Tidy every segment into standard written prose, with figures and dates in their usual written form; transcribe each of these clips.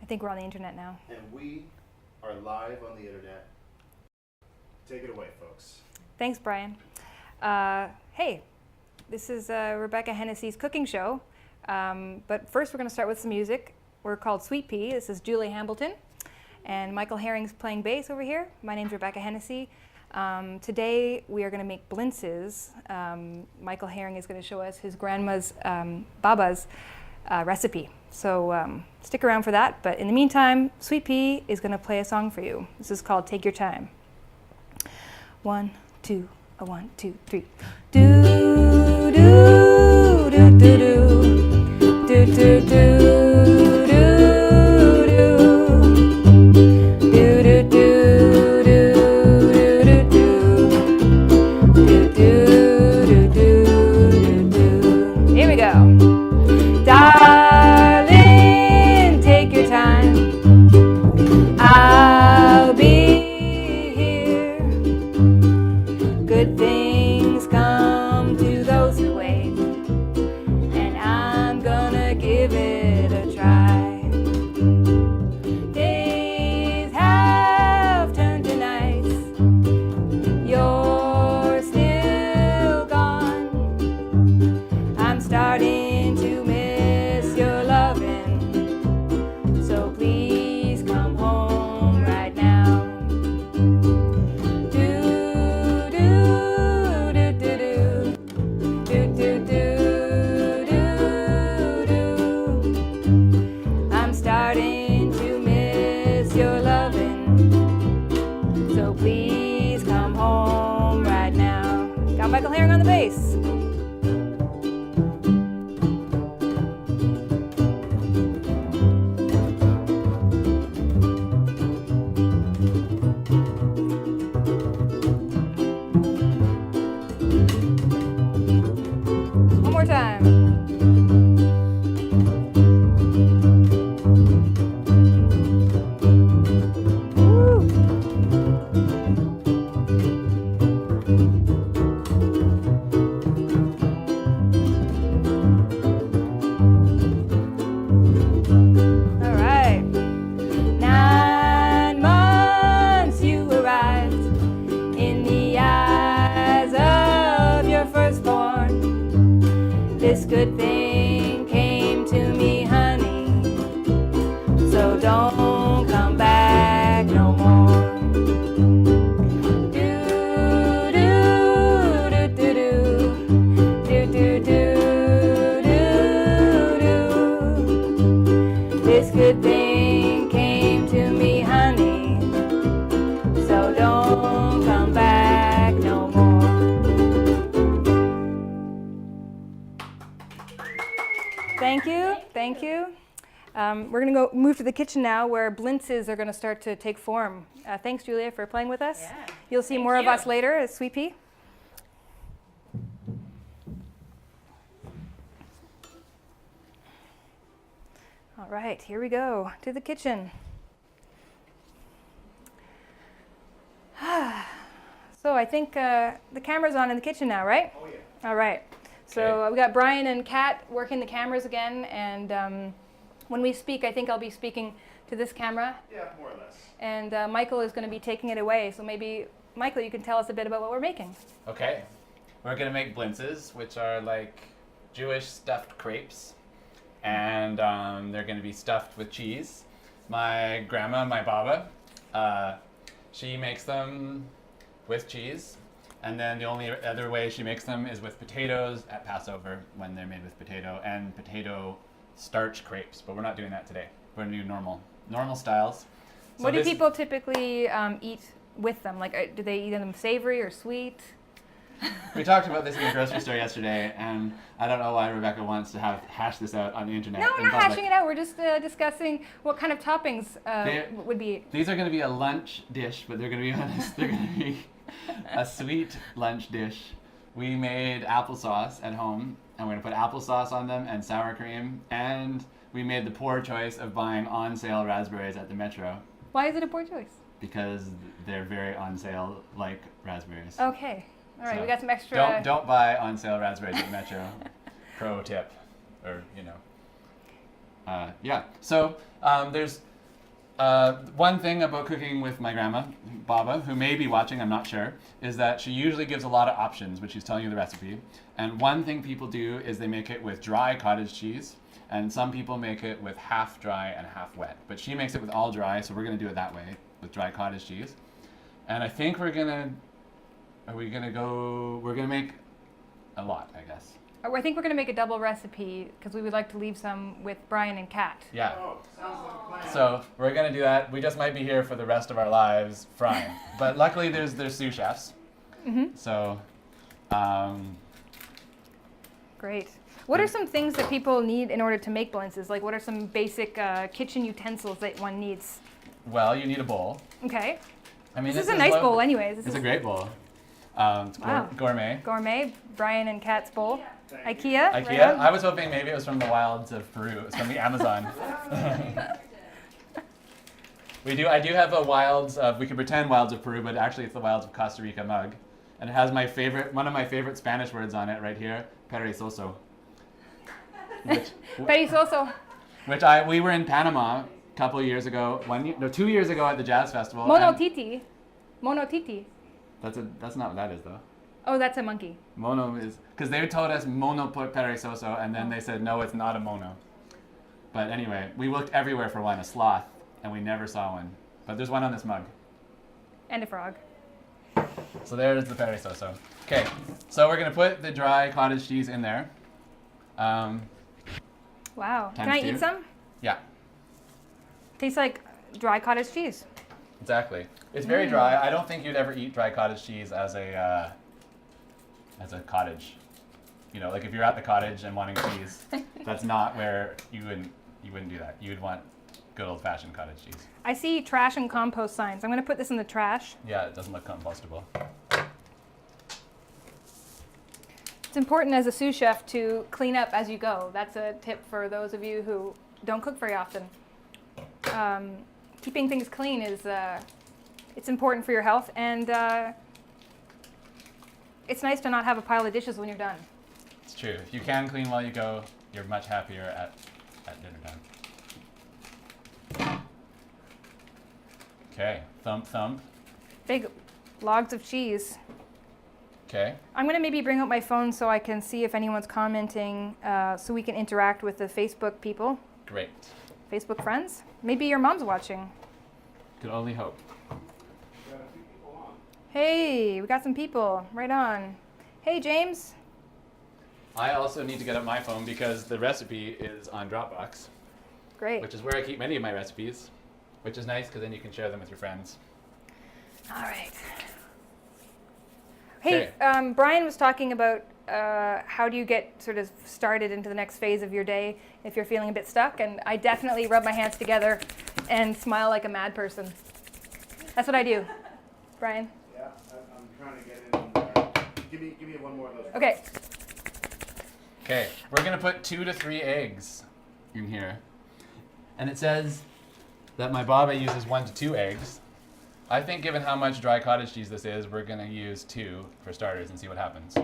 think we're on the internet now. And we are live on the internet. Take it away, folks. Thanks, Brian. Hey, this is Rebecca Hennessy's cooking show. But first we're going to start with some music. We're called Sweet Pea. This is Julie Hambleton. And Michael Herring's playing bass over here. My name's Rebecca Hennessy. Today we are going to make blintzes. Michael Herring is going to show us his grandma's, Baba's, recipe. So stick around for that. But in the meantime, Sweet Pea is going to play a song for you. This is called Take Your Time. 1, 2, 1, 2, 3. Do do do do do do do do. Darling, take your time. I'll be here. Good things come to those who wait, and I'm gonna give it a try. Days have turned to nights. You're still gone. I'm starting to miss your loving, so please come home right now. Do do do do do do do do do. I'm starting to miss your loving, so please come home right now. Got Michael Herring on the bass. One more time. Woo. All right. 9 months you arrived in the eyes of your firstborn. This good thing came to me, honey, so don't come back no more. Do do do do do do do do do. This good thing came to me, honey, so don't come back no more. Thank you, thank you. We're going to move to the kitchen now, where blintzes are going to start to take form. Thanks, Julia, for playing with us. Yeah, You'll see thank more of you. us later at Sweet Pea. All right, here we go to the kitchen. So I think the camera's on in the kitchen now, right? Oh, yeah. All right. So we got Brian and Kat working the cameras again, and when we speak, I think I'll be speaking to this camera, Yeah, more or less. and Michael is going to be taking it away. So maybe, Michael, you can tell us a bit about what we're making. Okay, we're gonna make blintzes, which are like Jewish stuffed crepes, and they're gonna be stuffed with cheese. My grandma, my baba, she makes them with cheese, and then the only other way she makes them is with potatoes at Passover, when they're made with potato and potato starch crepes. But we're not doing that today. We're gonna do normal styles. So What do this- people typically eat with them? Like, do they eat them savory or sweet? We talked about this in the grocery store yesterday, and I don't know why Rebecca wants to hash this out on the internet. No, we're in not public. hashing it out. We're just discussing what kind of toppings would be. These are going to be a lunch dish, but they're going to be they're going to be a sweet lunch dish. We made applesauce at home, and we're going to put applesauce on them and sour cream, and we made the poor choice of buying on sale raspberries at the Metro Why is it a poor choice? because they're very on sale like raspberries. Okay. All right, So we got some extra. Don't buy on sale raspberries at Metro. Pro tip, or yeah. So there's One thing about cooking with my grandma, Baba, who may be watching, I'm not sure, is that she usually gives a lot of options when she's telling you the recipe. And one thing people do is they make it with dry cottage cheese, and some people make it with half dry and half wet. But she makes it with all dry, so we're going to do it that way, with dry cottage cheese. And I think we're going to make a lot, I guess. I think we're going to make a double recipe because we would like to leave some with Brian and Kat. Yeah. Oh, sounds like a plan. So we're gonna do that. We just might be here for the rest of our lives frying. But luckily there's sous chefs. Mm-hmm. So Great. What are some things that people need in order to make blintzes? Like what are some basic kitchen utensils that one needs? well, you need a bowl. Okay. I mean, This is a nice what- bowl anyways. It's a great bowl. It's Wow. gourmet. Gourmet, Brian and Kat's bowl. Thank IKEA. right IKEA. on. I was hoping maybe it was from the wilds of Peru. It was from the Amazon. I do have a wilds of, we can pretend wilds of Peru, but actually it's the wilds of Costa Rica mug. And it has one of my favorite Spanish words on it right here, perezoso. Perezoso. We were in Panama a couple of years ago, 2 years ago at the jazz festival. and Monotiti. Monotiti. That's not what that is though. Oh, that's a monkey. Mono is, because they told us mono perezoso, and then they said, no, it's not a mono. But anyway, we looked everywhere for one, a sloth, and we never saw one. But there's one on this mug. And a frog. So there's the perezoso. Okay, so we're gonna put the dry cottage cheese in there. Wow. Can I Times two. eat some? Yeah, Tastes like dry cottage cheese. exactly. It's very dry. I don't think you'd ever eat dry cottage cheese as a cottage. You know, like if you're at the cottage and wanting cheese, that's not where you wouldn't do that. You would want good old-fashioned cottage cheese. I see trash and compost signs. I'm going to put this in the trash. Yeah, it doesn't look compostable. It's important as a sous chef to clean up as you go. That's a tip for those of you who don't cook very often. Keeping things clean is it's important for your health, and it's nice to not have a pile of dishes when you're done. It's true. If you can clean while you go, you're much happier at dinner time. Okay, thump, thump. Big logs of cheese. Okay, I'm going to maybe bring out my phone so I can see if anyone's commenting, so we can interact with the Facebook people, great. Facebook friends. Maybe your mom's watching. Could only hope. Got a few people on. Hey, we got some people. Right on. Hey, James. I also need to get up my phone because the recipe is on Dropbox, Great. which is where I keep many of my recipes, which is nice because then you can share them with your friends. All right. Hey, Brian was talking about how do you get sort of started into the next phase of your day if you're feeling a bit stuck, and I definitely rub my hands together and smile like a mad person. That's what I do. Brian? Yeah, I'm trying to get in there. Give me one more of those. Okay. Okay, we're gonna put 2 to 3 eggs in here. And it says that my baba uses 1 to 2 eggs. I think given how much dry cottage cheese this is, we're gonna use 2 for starters and see what happens.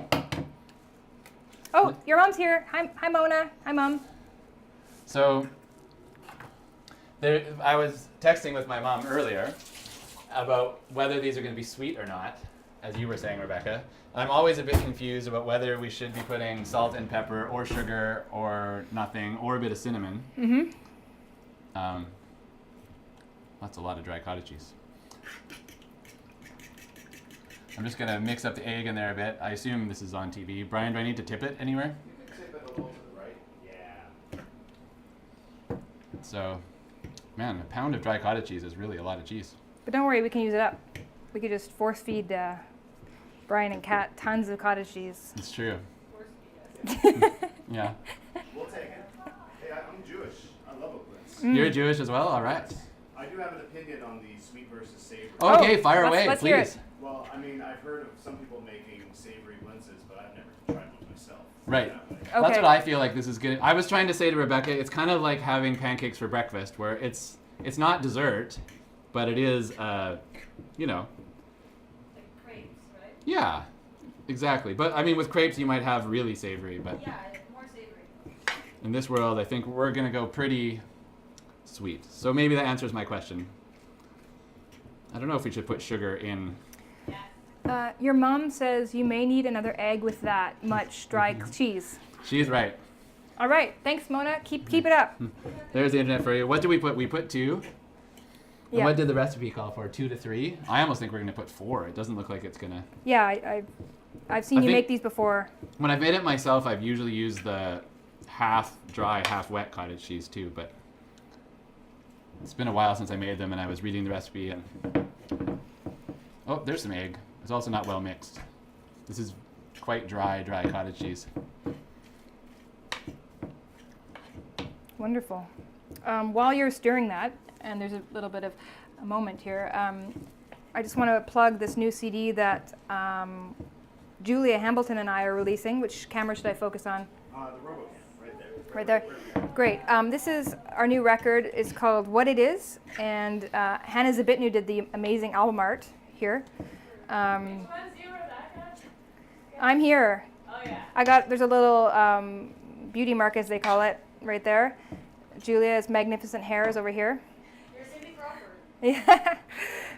Oh, your mom's here. Hi, Mona. Hi, Mom. So, I was texting with my mom earlier about whether these are gonna be sweet or not, as you were saying, Rebecca. I'm always a bit confused about whether we should be putting salt and pepper or sugar or nothing or a bit of cinnamon. Mm-hmm. That's a lot of dry cottage cheese. I'm just gonna mix up the egg in there a bit. I assume this is on TV. Brian, do I need to tip it anywhere? You can tip it a little to the right. Yeah. So, man, a pound of dry cottage cheese is really a lot of cheese. But don't worry, we can use it up. We could just force feed Brian and Kat tons of cottage cheese. It's true. Yeah. We'll take it. Hey, I'm Jewish. I love a blintz. You're Jewish as well? All right. I do have an opinion on the sweet versus savory. Okay, fire let's- away, let's please. hear it. Well, I mean, I've heard of some people making savory blintzes, but I've never tried one myself. Right. That way. Okay. That's what I feel like this is good. I was trying to say to Rebecca, it's kind of like having pancakes for breakfast, where it's not dessert, but it is, you know. Like crepes, right? Yeah, exactly. But I mean, with crepes, you might have really savory, but Yeah, more savory. in this world, I think we're gonna go pretty sweet. So maybe that answers my question. I don't know if we should put sugar in. Your mom says you may need another egg with that much dry cheese. She's right. All right, thanks, Mona. Keep it up. There's the internet for you. What did we put? We put 2. And Yeah. what did the recipe call for? 2 to 3? I almost think we're going to put 4. It doesn't look like it's going to. Yeah, I've seen I you think- make these before. When I've made it myself, I've usually used the half dry, half wet cottage cheese too, but it's been a while since I made them and I was reading the recipe and... Oh, there's some egg. It's also not well mixed. This is quite dry cottage cheese. Wonderful. While you're stirring that, and there's a little bit of a moment here, I just want to plug this new CD that Julia Hambleton and I are releasing. Which camera should I focus on? The RoboCam, right there. Right there. Great. This is our new record. It's called What It Is, and Hannah Zabitnu did the amazing album art here. One's you, Rebecca? I'm here. Oh yeah. There's a little beauty mark, as they call it, right there. Julia's magnificent hair is over here. You're Cindy Crawford. Yeah.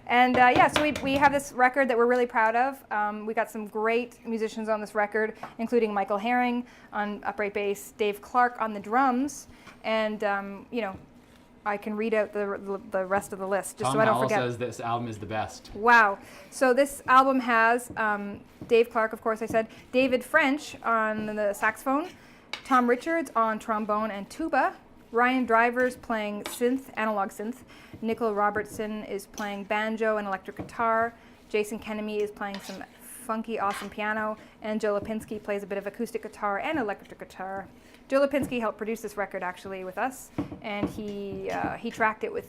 And so we have this record that we're really proud of. We got some great musicians on this record, including Michael Herring on upright bass, Dave Clark on the drums, and I can read out the rest of the list just Tom so I don't Howell forget. says this album is the best. Wow. So this album has Dave Clark, of course I said, David French on the saxophone, Tom Richards on trombone and tuba, Ryan Driver's playing synth, analog synth, Nicole Robertson is playing banjo and electric guitar, Jason Kenemy is playing some funky, awesome piano, and Joe Lipinski plays a bit of acoustic guitar and electric guitar. Joe Lipinski helped produce this record actually with us, and he tracked it with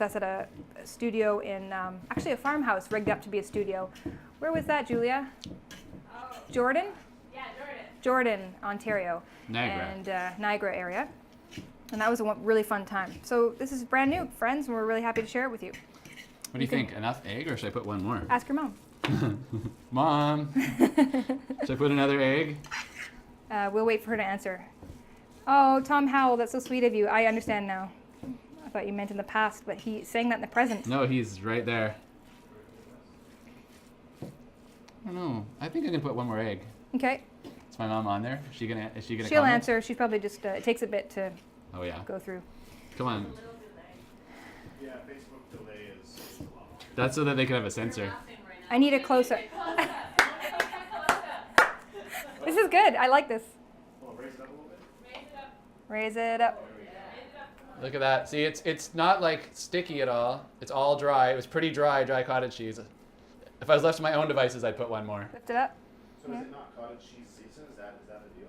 us at a studio in actually a farmhouse rigged up to be a studio. Where was that, Julia? Oh. Jordan? Yeah, Jordan. Jordan, Ontario. Niagara. And Niagara area. And that was a really fun time. So this is brand new, friends, and we're really happy to share it with you. What do you think? Enough egg or should I put one more? Ask your mom. Mom, should I put another egg? We'll wait for her to answer. Oh, Tom Howell, that's so sweet of you. I understand now. I thought you meant in the past, but he's saying that in the present. No, he's right there. I don't know. I think I can put one more egg. Okay. Is my mom on there? Is she gonna She'll comment? answer. She's probably just, it takes a bit to Oh yeah. go through. Come on. A little delay. Yeah, Facebook delay is a lot. That's so that they can have a You're sensor. laughing right now. I need a close-up. Close up. Close up. This is good. I like this. Oh, raise it up a little bit. Raise it up. Raise it up. Raise it up. Look at that. See, it's not like sticky at all. It's all dry. It was pretty dry cottage cheese. If I was left to my own devices, I'd put one more. Lift it up. So Yeah. is it not cottage cheese season? Is that the deal?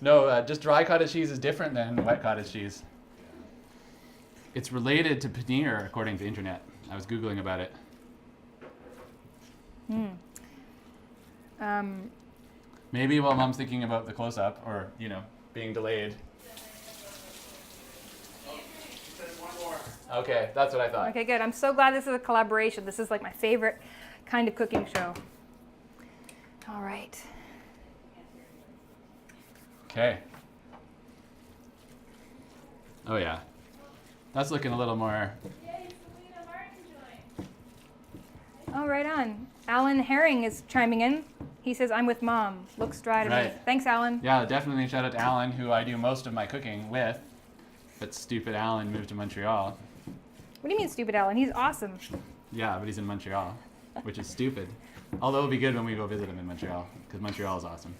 No, just dry cottage cheese is different than wet cottage cheese. It's related to paneer, according to the internet. I was Googling about it. Maybe while Mom's thinking about the close-up, or, being delayed. Says one more. Okay, that's what I thought. Okay, good. I'm so glad this is a collaboration. This is like my favorite kind of cooking show. All right. Okay. Oh, yeah. That's looking a little more... Yay, Selena Martin joined. Oh, right on. Alan Herring is chiming in. He says, I'm with Mom. Looks dry to me. Right. Thanks, Alan. Yeah, definitely shout out to Alan, who I do most of my cooking with. But stupid Alan moved to Montreal. What do you mean, stupid Alan? He's awesome. Yeah, but he's in Montreal, which is stupid. Although it'll be good when we go visit him in Montreal, because Montreal is awesome.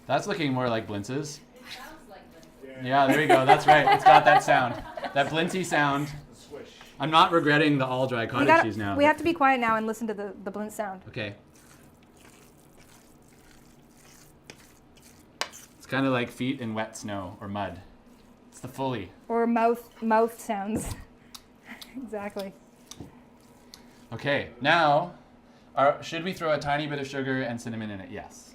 That's looking more like Blintzes. It sounds like them. Yeah, there you go. That's right. It's got that sound. That Blintsy sound. The swish. I'm not regretting the all dry cottage cheese now. We have to be quiet now and listen to the Blintz sound. Okay. It's kind of like feet in wet snow or mud. It's the Foley. Or mouth sounds. Exactly. Okay, now, should we throw a tiny bit of sugar and cinnamon in it? Yes.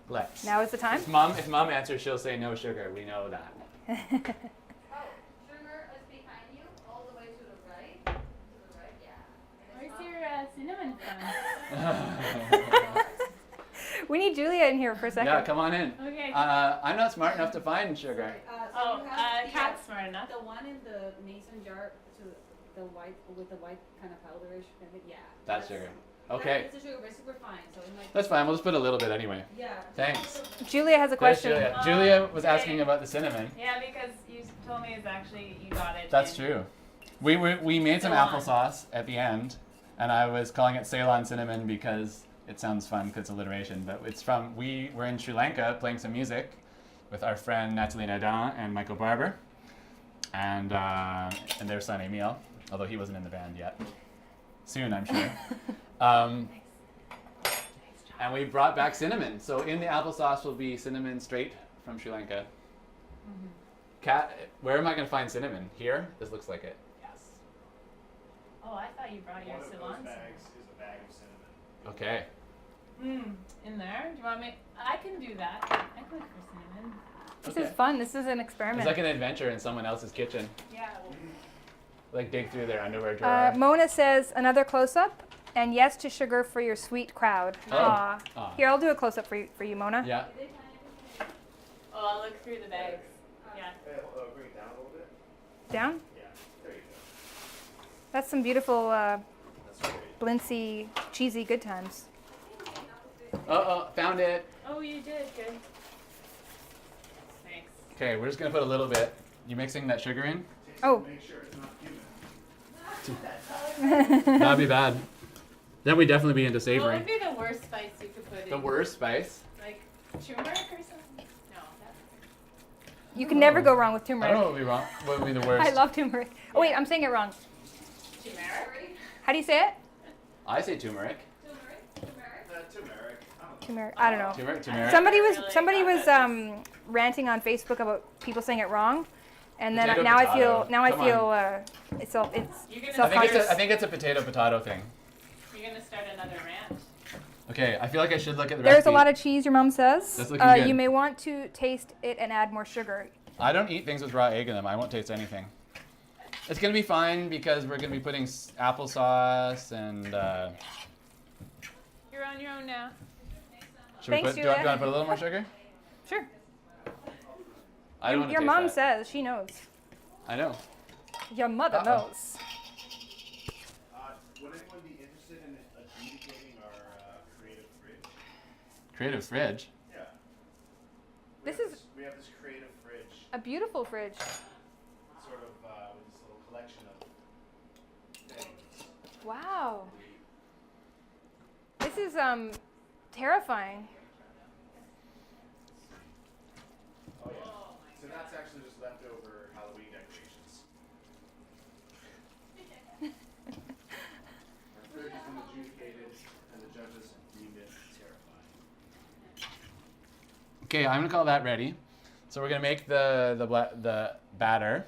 Let's. Now is the time. If mom answers, she'll say no sugar. We know that. Oh, sugar is behind you, all the way to the right. To the right, yeah. Where's your cinnamon from? We need Julia in here for a second. Yeah, come on in. Okay. I'm not smart enough to find sugar. Oh, Oh, You have- Kat's smart enough. The one in the mason jar, to the white with the white kind of powderish kind of, yeah. That's sugar. Okay. It's a sugar, but it's super fine. So it might. That's fine. We'll just put a little bit anyway. Yeah. Thanks. Julia has a There's question. Julia. Oh, Julia was okay. asking about the cinnamon. Yeah, because you told me it's actually you got it. That's in- true. We made some Ceylon. applesauce at the end, and I was calling it Ceylon cinnamon because it sounds fun because it's alliteration. But it's from we were in Sri Lanka playing some music with our friend Nathalie Nadan and Michael Barber, and their son Emil, although he wasn't in the band yet. Soon, I'm sure. And we brought back cinnamon. So in the applesauce will be cinnamon straight from Sri Lanka. Kat, where am I going to find cinnamon? Here? This looks like it. Yes. Oh, I thought you brought your One of those Ceylon. bags is a bag of cinnamon. Okay. In there? Do you want me? I can do that. I can look for cinnamon. This Okay. is fun. This is an It's experiment. like an adventure in someone else's kitchen. Yeah. Like dig through their underwear drawer. Mona says another close-up, and yes to sugar for your sweet crowd. Oh. Aw. Aw. Here, I'll do a close-up for you, Mona. Yeah. Oh, I'll look through the bags. Yeah. Hey, bring it down a little bit. Down? Yeah, there you go. That's some beautiful That's great. Blintzes, cheesy good times. Oh, found it. Oh, you did. Good. Thanks. Okay, we're just gonna put a little bit. You mixing that sugar in? Oh. Make sure it's not human. That'd be bad. Then we'd definitely be into What savory. would be the worst spice you could put in? The worst spice? Like turmeric or something? No. That's... You can never go wrong with I don't turmeric. know what would be wrong. What would be the worst? I love turmeric. Oh wait, I'm saying it wrong. Turmeric? How do you say it? I say turmeric. Turmeric. Turmeric. I don't know. Turmeric. Somebody was ranting on Facebook about people saying it wrong, and then Potato, now I potato. feel Come it's You're gonna I self-conscious. think it's a potato thing. You're gonna start another rant. Okay, I feel like I should look at the There's recipe. a lot of cheese, your mom says. That's looking good. You may want to taste it and add more sugar. I don't eat things with raw egg in them. I won't taste anything. It's gonna be fine because we're gonna be putting applesauce and. You're on your own now. Should we Thanks, put? Do you want Julia. to put a little more sugar? Sure. I don't want to Your taste mom that. says she knows. I know. Your mother Uh-oh. knows. Would anyone be interested in adjudicating our creative fridge? Creative fridge. Yeah. This We is have this creative fridge, a beautiful fridge. sort of with this little collection of things. Wow. This is terrifying. Oh yeah. So that's actually just leftover Halloween decorations. Our fridge has been adjudicated, and the judges deemed it terrifying. Okay, I'm gonna call that ready. So we're gonna make the batter.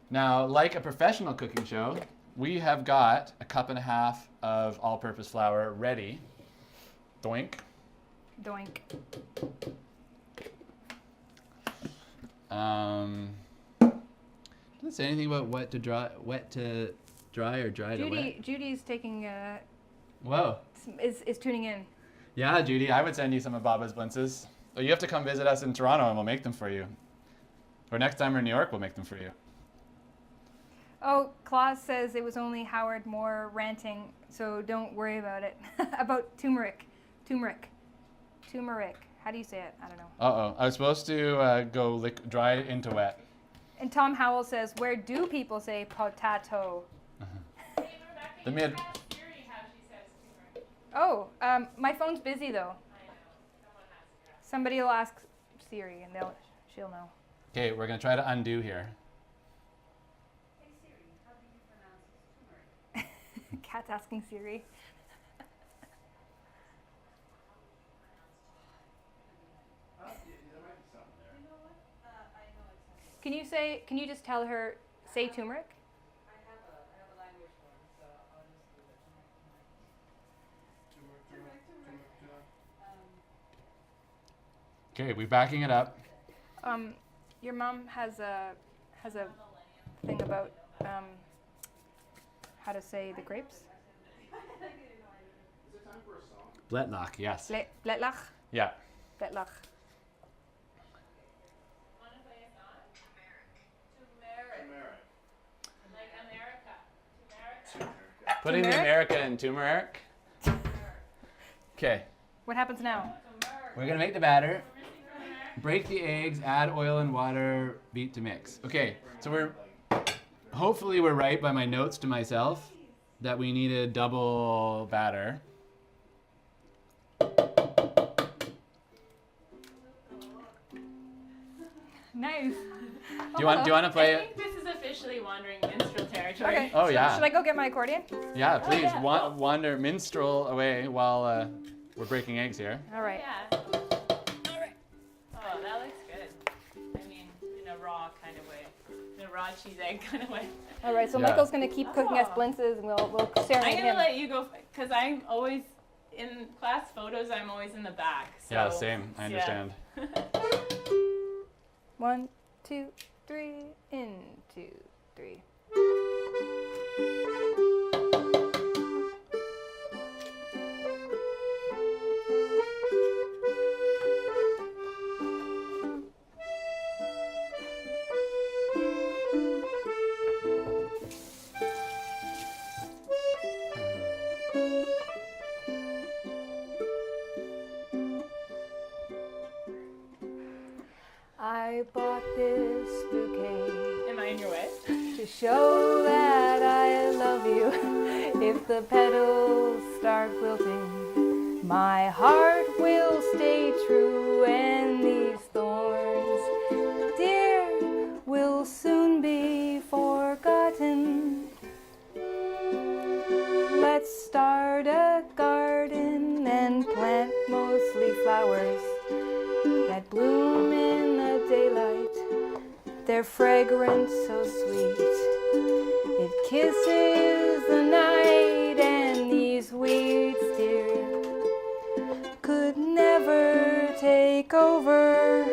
Now, like a professional cooking show, we have got a cup and a half of all-purpose flour ready. Doink. Doink. Doesn't say anything about wet to dry or dry to wet. Judy's taking Whoa. is tuning in. Yeah, Judy, I would send you some of Baba's Blintzes. Oh, you have to come visit us in Toronto and we'll make them for you. Or next time we're in New York, we'll make them for you. Oh, Claus says it was only Howard Moore ranting, so don't worry about it. About turmeric. Turmeric. Turmeric. How do you say it? I don't know. Uh-oh. I was supposed to go dry it into wet. And Tom Howell says, where do people say potato? Hey, Rebecca, The you mid- asked Siri how she says turmeric. Oh, my phone's busy though. I know. Someone has to ask. Somebody will ask Siri and she'll know. Okay, we're going to try to undo here. Hey Siri, how do you pronounce turmeric? Cat's asking Siri. There might be something there. You know what? I know it's. Can you just tell her, say turmeric? I have a language for it, so I'll just do it. Okay, we're backing it up. Your mom has a thing about how to say the grapes. Is it time for a song? Bletlock, yes. Bletlach. Yeah. Bletlach. Want to play a song? Putting the Turmeric? America in turmeric. Okay. What happens now? We're gonna make the batter. Break the eggs, add oil and water, beat to mix. Okay, so hopefully we're right by my notes to myself that we need a double batter. Nice. Do you want to play I it? think this is officially wandering minstrel territory. Okay. Oh, so yeah. Should I go get my accordion? Yeah, please yeah. wander minstrel away while we're breaking eggs here. All right. Yeah. Oh, that looks good. I mean, in a raw kind of way. In a raw cheese egg kind of way. All right. So Yeah. Michael's gonna keep cooking us Oh. blintzes, and we'll serenade I'm gonna him. let you go because I'm always in class photos. I'm always in the back. So, Yeah, same. I yeah. understand. 1, 2, 3. 1, 2, 3. I bought this bouquet Am I in your way? to show that I love you. If the petals start wilting, my heart will stay true, and these thorns, dear, will soon be forgotten. Let's start a garden and plant mostly flowers that bloom in the daylight. Their fragrance so sweet, it kisses the night, and these weeds, dear, could never take over.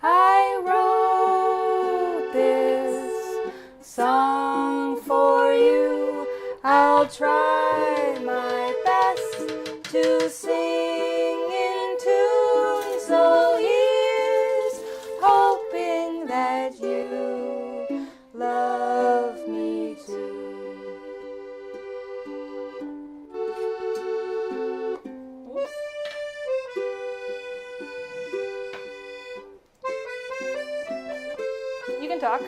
I wrote this song for you. I'll try my best to sing in tune, so here's hoping that you love me too. You can talk.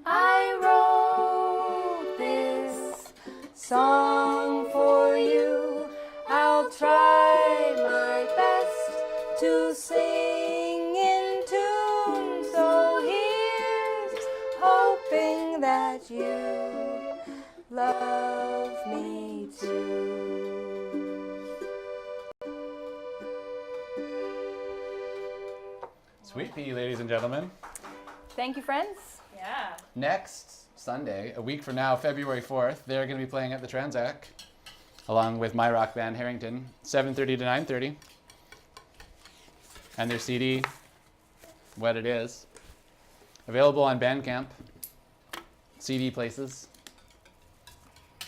I wrote this song for you. I'll try my best to sing in tune, so here's hoping that you love me too. Sweet pea, ladies and gentlemen. Thank you, friends. Yeah. Next Sunday, a week from now, February 4th, they're going to be playing at the Transac, along with my rock band Harrington, 7:30 to 9:30. And their CD, What It Is, available on Bandcamp, CD places.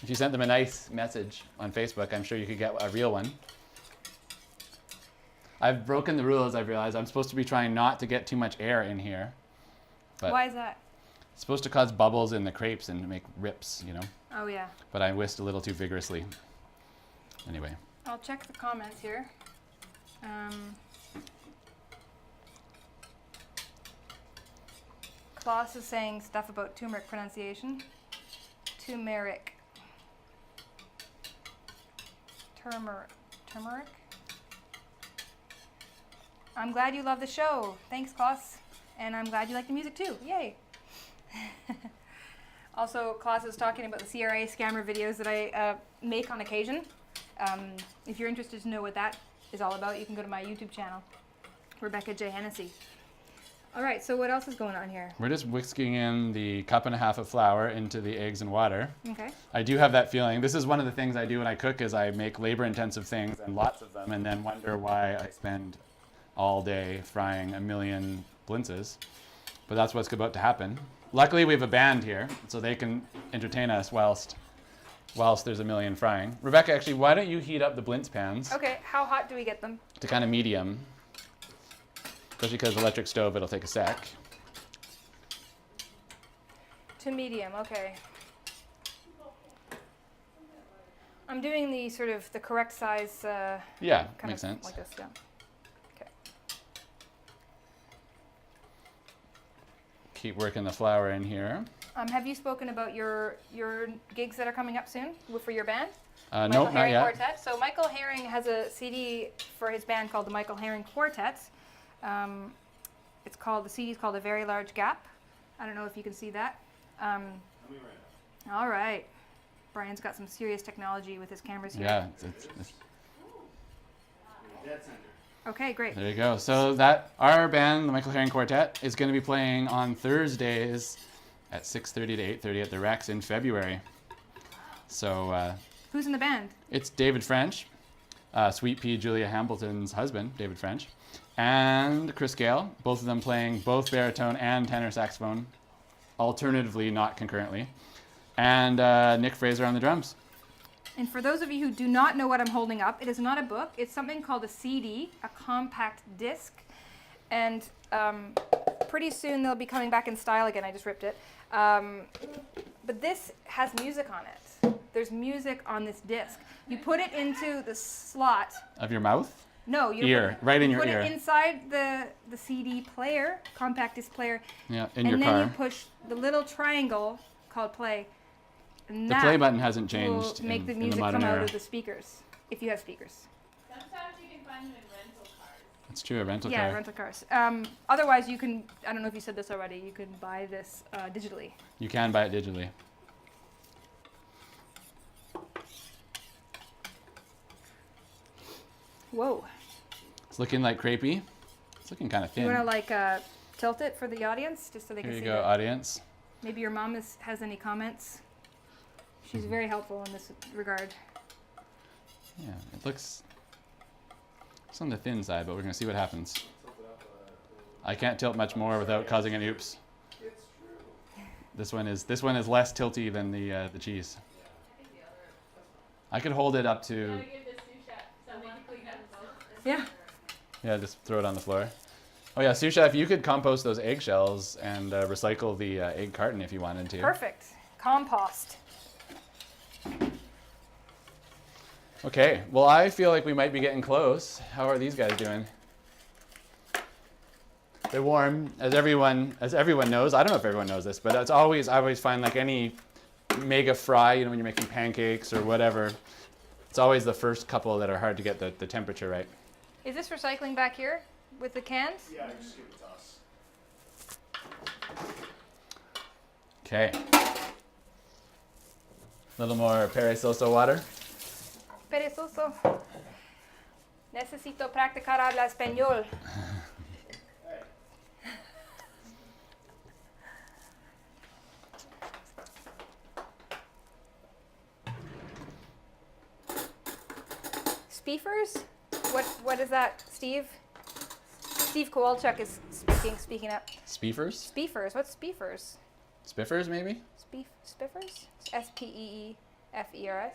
If you sent them a nice message on Facebook, I'm sure you could get a real one. I've broken the rules, I've realized. I'm supposed to be trying not to get too much air in here. But Why is that? it's supposed to cause bubbles in the crepes and make rips, you know. Oh, yeah. But I whisked a little too vigorously. Anyway. I'll check the comments here. Klaus is saying stuff about turmeric pronunciation. Turmeric. Turmeric? I'm glad you love the show. Thanks, Klaus. And I'm glad you like the music too. Yay. Also, Klaus is talking about the CRA scammer videos that I make on occasion. If you're interested to know what that is all about, you can go to my YouTube channel, Rebecca J. Hennessy. All right, so what else is going on here? We're just whisking in the 1.5 cups of flour into the eggs and water. Okay. I do have that feeling. This is one of the things I do when I cook is I make labor-intensive things and lots of them and then wonder why I spend all day frying a million Blintzes. But that's what's about to happen. Luckily, we have a band here, so they can entertain us whilst there's a million frying. Rebecca, actually, why don't you heat up the Blintz pans Okay, how hot do we get them? to kind of medium? Especially because electric stove, it'll take a sec. To medium, okay. I'm doing the sort of the correct size. Yeah, kind makes of sense. Like this, yeah. Okay. Keep working the flour in here. Have you spoken about your gigs that are coming up soon for your band? Nope, Michael not Herring yet. Quartet. So Michael Herring has a CD for his band called the Michael Herring Quartet. The CD is called A Very Large Gap. I don't know if you can see that. All right. Brian's got some serious technology with his cameras here. Yeah, Dead center. Okay, great. there you go. So that our band, the Michael Herring Quartet, is going to be playing on Thursdays at 6:30 to 8:30 at the Rex in February. So Who's in the band? it's David French, Sweet Pea Julia Hambleton's husband, David French, and Chris Gale, both of them playing both baritone and tenor saxophone, alternatively, not concurrently, and Nick Fraser on the drums. And for those of you who do not know what I'm holding up, it is not a book. It's something called a CD, a compact disc. And pretty soon they'll be coming back in style again. I just ripped it. But this has music on it. There's music on this disc. You put it into the slot. Of your mouth? No, you Ear, put, right in you your put ear. it inside the CD player, compact disc player. Yeah, in and your then car. you push the little triangle called play. And The that play button hasn't changed will make in the the music modern come out era. of the speakers, if you have speakers. Sometimes you can find them in rental cars. It's true, a rental Yeah, car. rental cars. Otherwise, you can, I don't know if you said this already, you can buy this digitally. You can buy it digitally. Whoa. It's looking like crepey. It's looking kind of You thin. want to tilt it for the audience, just so they Here can you see go, it? audience. Maybe your mom has any comments. She's very helpful in this regard. Yeah, it looks it's on the thin side, but we're gonna see what happens. I can't tilt much more without causing an oops. It's true. This one is less tilty than the cheese. I could hold it up to Gotta give the sous chef something to clean up. Yeah. yeah, just throw it on the floor. Oh yeah, sous chef, you could compost those eggshells and recycle the egg carton if you wanted to. Perfect. Compost. Okay, well I feel like we might be getting close. How are these guys doing? They're warm, as everyone knows. I don't know if everyone knows this, but I always find like any mega fry, when you're making pancakes or whatever, it's always the first couple that are hard to get the temperature right. Is this recycling back here with the cans? Yeah, just give it to us. Okay. A little more perezoso water. Perezoso. Necesito practicar hablar español. Speefers? What is that, Steve? Steve Kowalczyk is speaking up. Speefers? Speefers. What's speefers? Spiffers, maybe? Spiffers? S-P-E-E-F-E-R-S.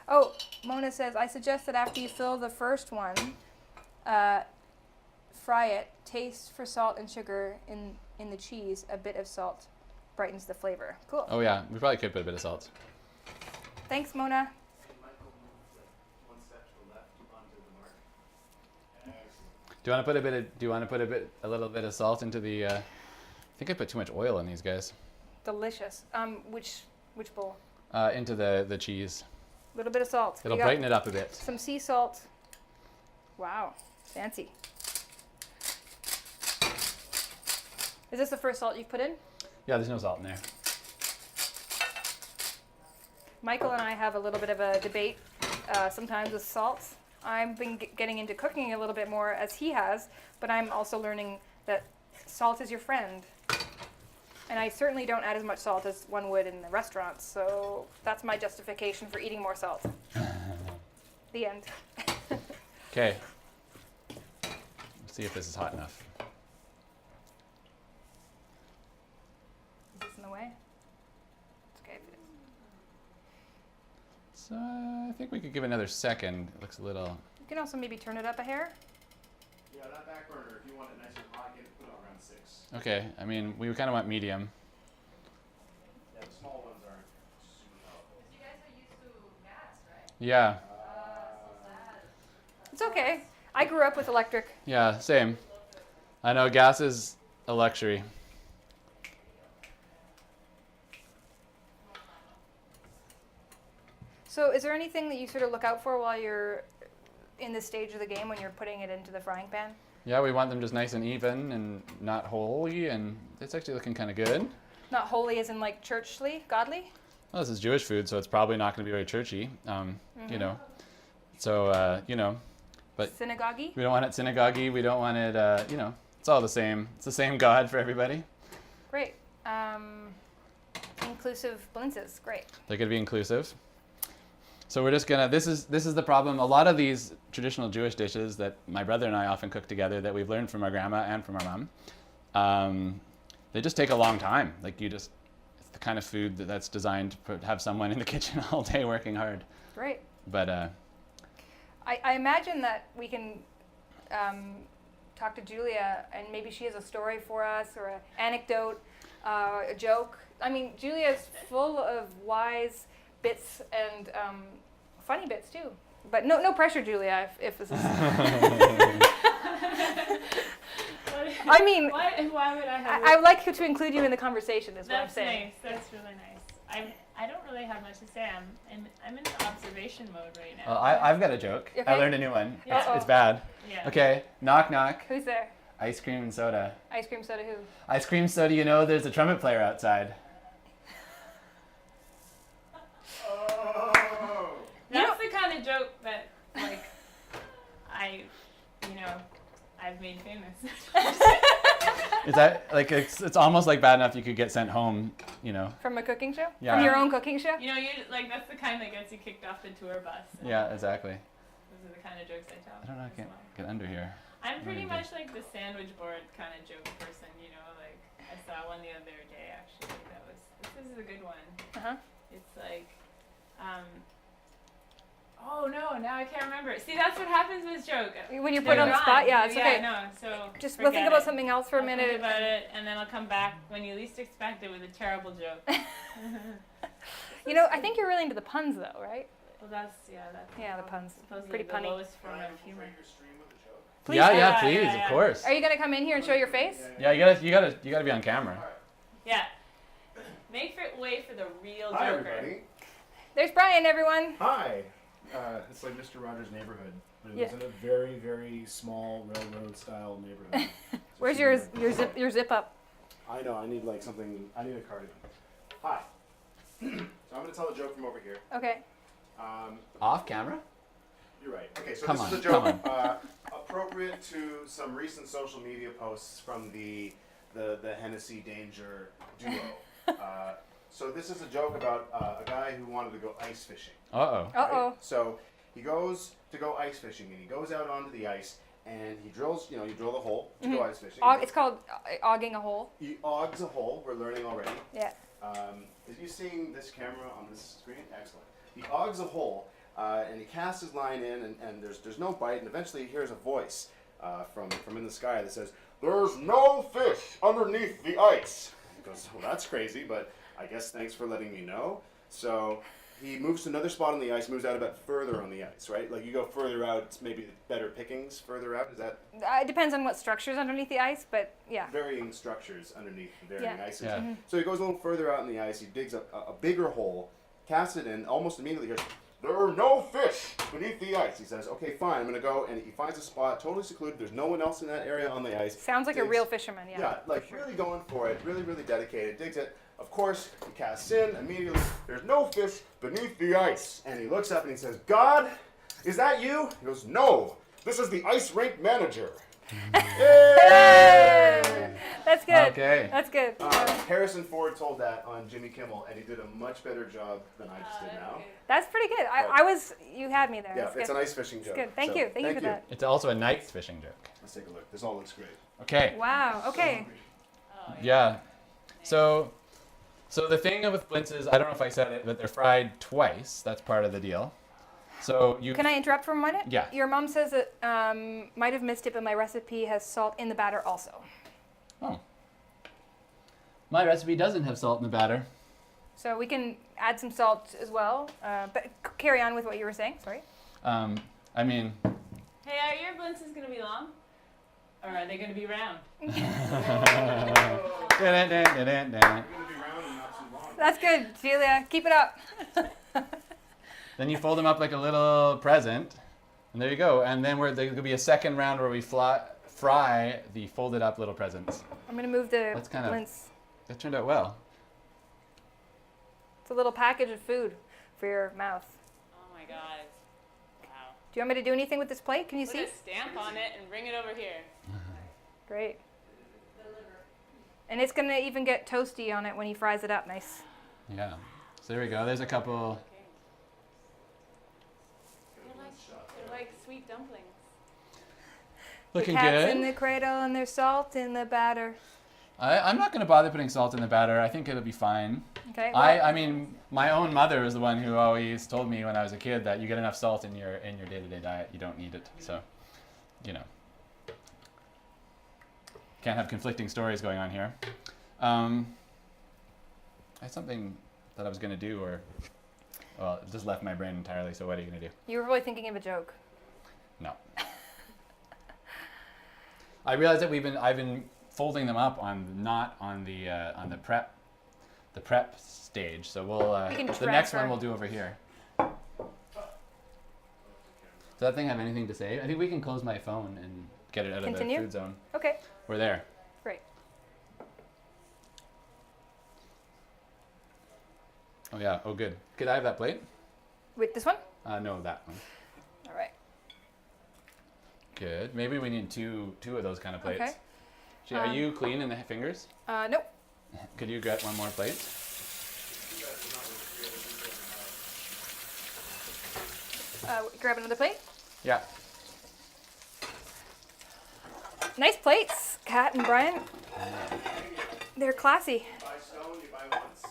Oh, Mona says, I suggest that after you fill the first one, fry it, taste for salt and sugar in the cheese. A bit of salt brightens the flavor. Cool. Oh yeah, we probably could put a bit of salt. Thanks, Mona. Hey, Michael, move like one step to the left onto the mark. Excellent. Do you want to put a little bit of salt into the? I think I put too much oil in these guys. Delicious. Which bowl? Into the cheese. A little bit of salt. It'll You got brighten it up a bit. some sea salt. Wow, fancy. Is this the first salt you've put in? Yeah, there's no salt in there. Michael and I have a little bit of a debate sometimes with salt. I've been getting into cooking a little bit more as he has, but I'm also learning that salt is your friend. And I certainly don't add as much salt as one would in the restaurants, so that's my justification for eating more salt. The end. Okay. Let's see if this is hot enough. Is this in the way? It's okay if it is. So I think we could give it another second. It looks a little. You can also maybe turn it up a hair. Yeah, that back burner, if you want it nice and hot, get it put on around 6. Okay. I mean, we kind of want medium. Yeah, the small ones aren't super powerful. You guys are used to gas, right? Yeah. So sad. It's okay. I grew up with electric. Yeah. Same. I know gas is a luxury. So is there anything that you sort of look out for while you're in this stage of the game when you're putting it into the frying pan? Yeah, we want them just nice and even and not holy, and it's actually looking kind of good. Not holy as in like churchly, godly? Well, this is Jewish food, so it's probably not going to be very churchy, you know. So, you know, but Synagogue-y? we don't want it synagogue-y. We don't want it, you know, it's all the same. It's the same God for everybody. Great. Inclusive Blintzes, great. They're going to be inclusive. So we're just going to, this is the problem. A lot of these traditional Jewish dishes that my brother and I often cook together that we've learned from our grandma and from our mom, they just take a long time. Like it's the kind of food that's designed to have someone in the kitchen all day working hard. Great. But I imagine that we can talk to Julia and maybe she has a story for us or an anecdote, a joke. I mean, Julia's full of wise bits and funny bits too. But no pressure, Julia, if this is... I mean, why would I have? I would like to include you in the conversation is what I'm That's saying. nice. That's really nice. I don't really have much to say. I'm in observation mode right now. well, I've got a joke. Okay. I learned a new one. Uh-oh. It's bad. Yeah. Okay, knock knock. Who's there? Ice cream and soda. Ice cream soda who? Ice cream soda, you know there's a trumpet player outside. Oh! That's the kind of joke that like I've made famous. Is that like it's almost like bad enough you could get sent home, you know? From a cooking show? Yeah. From your own cooking show? You know, that's the kind that gets you kicked off the tour bus. Yeah, exactly. Those are the kind of jokes I tell. I don't know, I as can't well. get under here. I'm pretty Maybe. much like the sandwich board kind of joke person, you know, like I saw one the other day actually this is a good one. Uh-huh. It's like, oh no, now I can't remember. See, that's what happens with joke. When you're put They're on the gone. spot, yeah, it's yeah, okay. no, so Just we'll think forget about it. something else for a I'll minute. think about it, and then I'll come back when you least expect it with a terrible joke. You know, I think you're really into the puns though, right? Well, that's Yeah, the puns. supposedly Pretty the punny. lowest form Brian, of we'll humor. break your stream with a joke. Please yeah, do. yeah, please, Yeah. of course. Are you gonna come in here and show your face? Yeah, you gotta be on camera. Alright. Yeah. Make way for the real Hi, joker. everybody. There's Brian, everyone. Hi. It's like Mr. Rogers' Neighborhood, but it was Yeah. in a very, very small railroad-style neighborhood. Where's your zip up? I know. I need like something. I need a cardigan. Hi. So I'm gonna tell a joke from over here. Okay. Off camera? You're right. Okay, so Come this on, is a joke come appropriate to some recent social media posts from the Hennessy Danger duo. So this is a joke about a guy who wanted to go ice fishing. Uh-oh. Uh-oh. Right? So he goes to go ice fishing, and he goes out onto the ice, and he drills. You drill the hole to go ice fishing. It's called ogging a hole. He oggs a hole. We're learning already. Yeah. Is you seeing this camera on this screen? Excellent. He oggs a hole, and he casts his line in, and there's no bite, and eventually he hears a voice from in the sky that says, "There's no fish underneath the ice." He goes, "Well, that's crazy, but I guess thanks for letting me know." So he moves to another spot on the ice, moves out a bit further on the ice, right? Like you go further out, it's maybe better pickings further out. Is that It depends on what structure's underneath the ice, but yeah. varying structures underneath the varying Yeah. ices? Yeah. So he goes a little further out in the ice, he digs a bigger hole, casts it in, almost immediately hears, "There are no fish beneath the ice." He says, "Okay, fine, I'm going to go," and he finds a spot totally secluded, there's no one else in that area on the ice. Sounds like a Digs- real fisherman, yeah. Yeah, like really going for it, really, really dedicated, digs it. Of course, he casts in, immediately, there's no fish beneath the ice. And he looks up and he says, "God, Is that you? He goes, no, this is the ice rink manager. Hey! That's good. Okay. That's good. Harrison Ford told that on Jimmy Kimmel, and he did a much better job than I just did now. That's pretty good. I was, you had me there. Yeah, That's it's good. an ice fishing joke. That's good. Thank you. Thank you for that. It's also a night fishing joke. Let's take a look. This all looks great. Okay. Wow. Okay. Yeah. So the thing with Blintzes, I don't know if I said it, but they're fried twice. That's part of the deal. So you. Can I interrupt for a minute? Yeah. Your mom says that might have missed it, but my recipe has salt in the batter also. Oh. My recipe doesn't have salt in the batter. So we can add some salt as well. But carry on with what you were saying. Sorry. I mean. Hey, are your Blintzes gonna be long? Or are they gonna be round? That's good, Julia. Keep it up. Then you fold them up like a little present, and there you go. And then there could be a second round where we fry the folded up little presents. I'm gonna move the That's kind of- Blintz. That turned out well. It's a little package of food for your mouth. Oh my god. Wow. Do you want me to do anything with this plate? Can you Put see? a stamp on it and bring it over here. Great. And it's gonna even get toasty on it when he fries it up. Nice. Yeah. So there we go. There's a couple. They're like sweet dumplings. Looking the cat's good. in the cradle and there's salt in the batter. I'm not going to bother putting salt in the batter. I think it'll be fine. Okay. Well, I mean, my own mother was the one who always told me when I was a kid that you get enough salt in your day-to-day diet, you don't need it. So, you know, can't have conflicting stories going on here. I had something that I was going to do, or well, it just left my brain entirely. So what are you going to do? you were really thinking of a joke. No. I realized that I've been folding them up not on the prep stage. So We can the next one transfer. we'll do over here. Does that thing have anything to say? I think we can close my phone and get it out Continue? of the food zone. Okay. We're there. Great. Oh yeah. Oh good. Could I have that plate? With this one? No, that one. All right. Good. Maybe we need two of those kind of plates. Okay. Are you clean in the fingers? Nope. Could you get one more plate? Grab another plate. Yeah. Nice plates, Kat and Brian. They're classy. Buy stone, you buy once.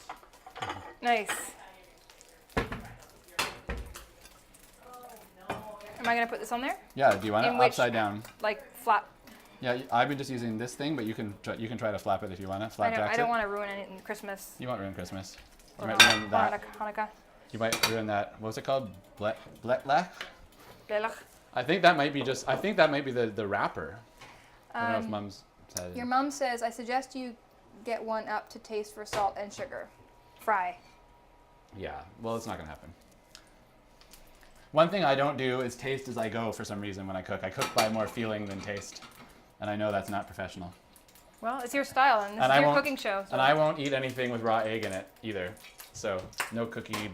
Nice. Am I gonna put this on there? Yeah. Do you want it In which- upside down? Like flap? Yeah, I've been just using this thing, but you can try to flap it if you want to. I Flapjacks don't it. want to ruin it in Christmas. You won't ruin Christmas. You Or might ruin that. Hanukkah. You might ruin that. What's it called? Bletlach? Lelach. I think that might be the wrapper. I don't know if Mum's said. Your mom says, I suggest you get one up to taste for salt and sugar. Fry. Yeah. Well, it's not gonna happen. One thing I don't do is taste as I go for some reason when I cook. I cook by more feeling than taste, and I know that's not professional. Well, it's your style, and this And is I your won't- cooking show. So. And I won't eat anything with raw egg in it either. So no cookie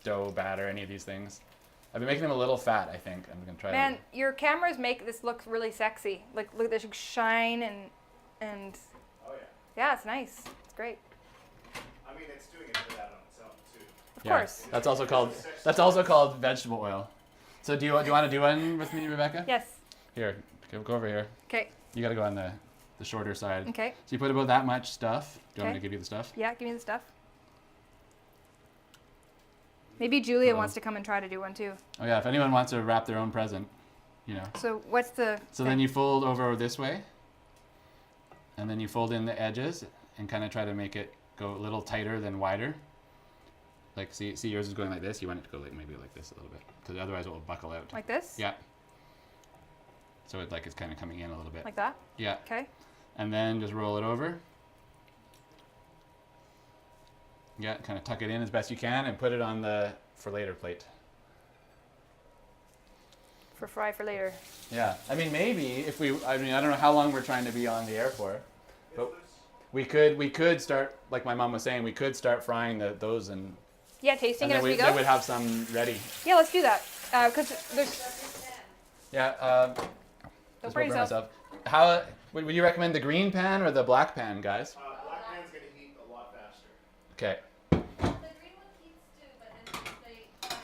dough batter, any of these things. I've been making them a little fat, I think. I'm gonna try. Man, your cameras make this look really sexy. Like, look, there's shine and Oh yeah. yeah, it's nice. It's great. I mean, it's doing it for that on its own too. Of course. That's also called vegetable oil. So do you want to do one with me, Rebecca? Yes. Here, go over here. Okay. You got to go on the shorter side. Okay. So you put about that much stuff. Do you want me Okay. to give you the stuff? Yeah, give me the stuff. Maybe Julia Oh. wants to come and try to do one too. Oh yeah, if anyone wants to wrap their own present, you know. So what's the? So then you fold over this way, and then you fold in the edges and kind of try to make it go a little tighter than wider. Like see yours is going like this. You want it to go like maybe like this a little bit, because otherwise it will buckle out. Like this? Yeah. So it's kind of coming in a little bit. Like that? Yeah. Okay. And then just roll it over. Yeah, kind of tuck it in as best you can and put it on the for later plate. For fry for later. Yeah, I mean maybe I don't know how long we're trying to be on the air for, but we could start, like my mom was saying, we could start frying those and Yeah, tasting it then as we they go. would have some ready. Yeah, let's do that. Because there's. Yeah. Don't Just burn burn yourself. myself. How would you recommend the green pan or the black pan, guys? Black pan's going to heat a lot faster. Okay. The green one heats too, but then they Yeah,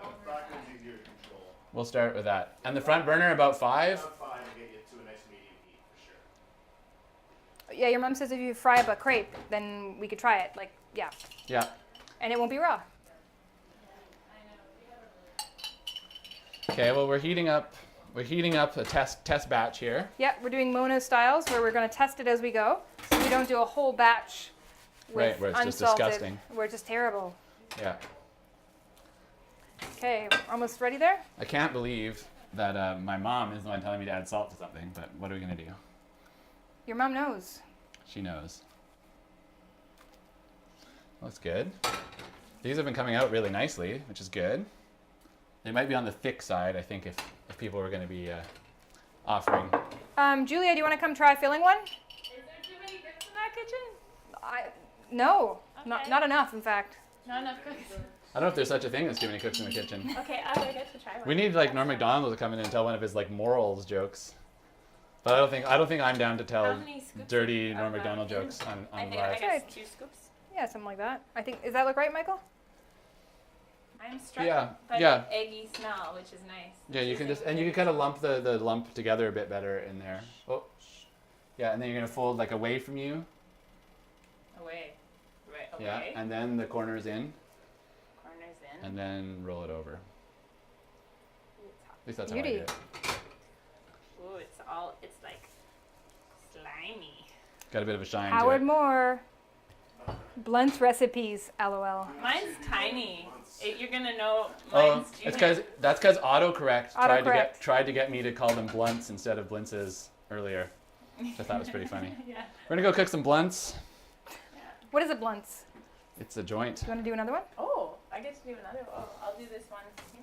the black one's easier to control. We'll start with that. And the front burner about 5. About 5 will get you to a nice medium heat for sure. Yeah, your mom says if you fry up a crepe, then we could try it. Like, yeah. Yeah. And it won't be raw. Okay. Well, we're heating up. We're heating up a test batch here. Yeah, we're doing Mona styles where we're going to test it as we go. So we don't do a whole batch with Right, where it's just unsalted, disgusting. where it's just terrible. Yeah. Okay, almost ready there? I can't believe that my mom is the one telling me to add salt to something. But what are we gonna do? Your mom knows. She knows. Looks good. These have been coming out really nicely, which is good. They might be on the thick side, I think, if people were going to be offering. Julia, do you want to come try filling one? Is there too many cooks in that kitchen? No, Okay. not enough, in fact. Not enough cooks. I don't know if there's such a thing as too many cooks in the kitchen. Okay, I would get to try one. We need like Norm Macdonald to come in and tell one of his like morals jokes. But I don't think I'm down to tell How many scoops dirty of, Norm Macdonald in? jokes on I think live. I guess 2 scoops. Yeah, something like that. I think, does that look right, Michael? I'm struck Yeah, by yeah. the eggy smell, which is nice. Yeah, you can just and you can kind of lump the lump together a bit better in there. Oh, yeah, and then you're gonna fold like away from you. Away. Right, away. Yeah, and then the corners in, Corners in. and then roll it over. Ooh, it's hot. At least that's Beauty. how I do it. Ooh, it's like slimy. Got a bit of a shine Howard to it. Moore. Blunt's recipes, LOL. Mine's tiny. You're gonna know Oh, mine's it's junior. that's because autocorrect Autocorrect. tried to get me to call them blunts instead of blintzes earlier. Which I thought was pretty funny. Yeah. We're gonna go cook some blunts. What is a Blunt's? It's a joint. Do you want to do another one? Oh, I get to do another. Oh, I'll do this one here.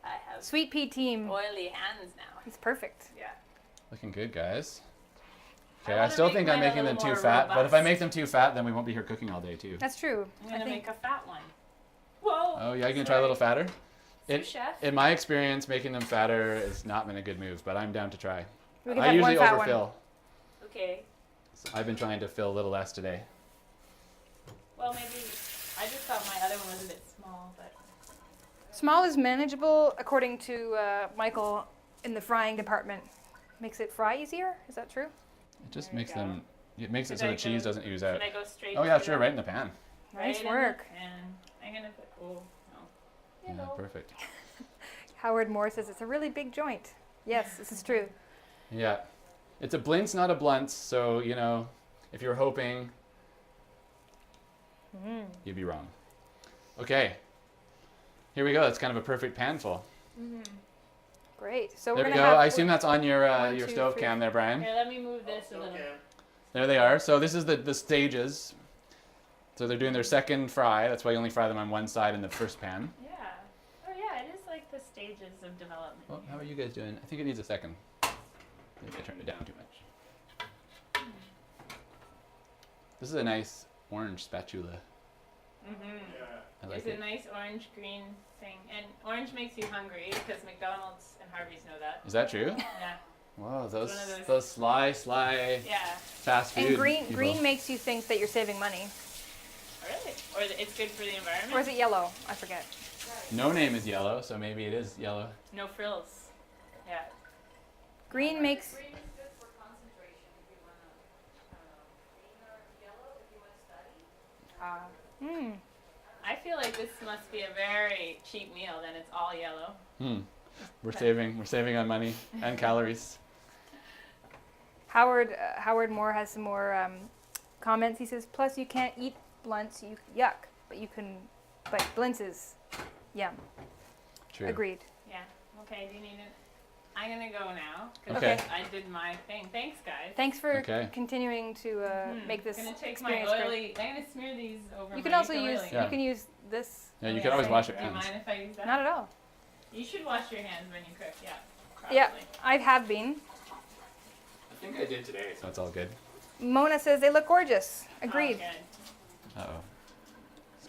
I have Sweet pea team. oily hands now. It's perfect. Yeah. Looking good, guys. I Okay, I wanna still make think I'm mine a making them little too more fat, but if I robust. make them too fat, then we won't be here cooking all day too. That's true. I'm I gonna think make a fat one. Whoa. Oh yeah, you gonna try a little fatter? Sous chef. In my experience, making them fatter has not been a good move, but I'm down to try. we can I have usually one fat overfill. one. Okay. So I've been trying to fill a little less today. Well, maybe I just thought my other one was a bit small, but Small is manageable, according to Michael in the frying department. Makes it fry easier. Is that true? It just There you makes go. them. It makes it Should so I the cheese go- doesn't ooze out. should I go straight? Oh yeah, to sure, the- right in the pan. Nice in work. And I'm gonna put. Oh no. Yeah, Yellow. perfect. Howard Moore says it's a really big joint. Yes, this is true. Yeah, it's a blintz, not a blunt. So you know, if you're hoping, you'd be wrong. Okay, here we go. That's kind of a perfect pan full. Great. So There we're we gonna go. have. I assume that's on your one, your two, stove three. cam there, Brian. Here, let me move this a little. Okay. There they are. So this is the stages. So they're doing their second fry. That's why you only fry them on one side in the first pan. Yeah. Oh yeah, it is like the stages of development. Well, how are you guys doing? I think it needs a second. Maybe I turned it down too much. This is a nice orange spatula. Mm-hmm. Yeah. I like It's it. a nice orange green thing, and orange makes you hungry because McDonald's and Harvey's know that. Is that true? Yeah. Wow, those one of those- those sly Yeah. fast food. And green people. green makes you think that you're saving money. Really? Or it's good for the environment. Or is it yellow? I forget. No name is yellow, so maybe it is yellow. No frills. Yeah. Green makes. Green is good for concentration if you want to, green or yellow if you want to study. I feel like this must be a very cheap meal. Then it's all yellow. We're saving on money and calories. Howard Moore has some more comments. He says, plus you can't eat blunts, yuck, but you can, but Blintzes, yum. True. Agreed. Yeah. Okay. Do you need it? I'm gonna go now. 'Cause Okay. I did my thing. Thanks, guys. Thanks for Okay. continuing to make this I'm gonna take my experience great. oily. I'm gonna smear these over. You can my also use ukulele. Yeah. you can use this. Yeah, you Oh, can always wash your Do you hands. mind if I use that? Not at all. You should wash your hands when you cook. Yeah. Yeah, Probably. I have been. I think I did today, so it's all good. Mona says they look gorgeous. Oh, Agreed. good. Uh oh.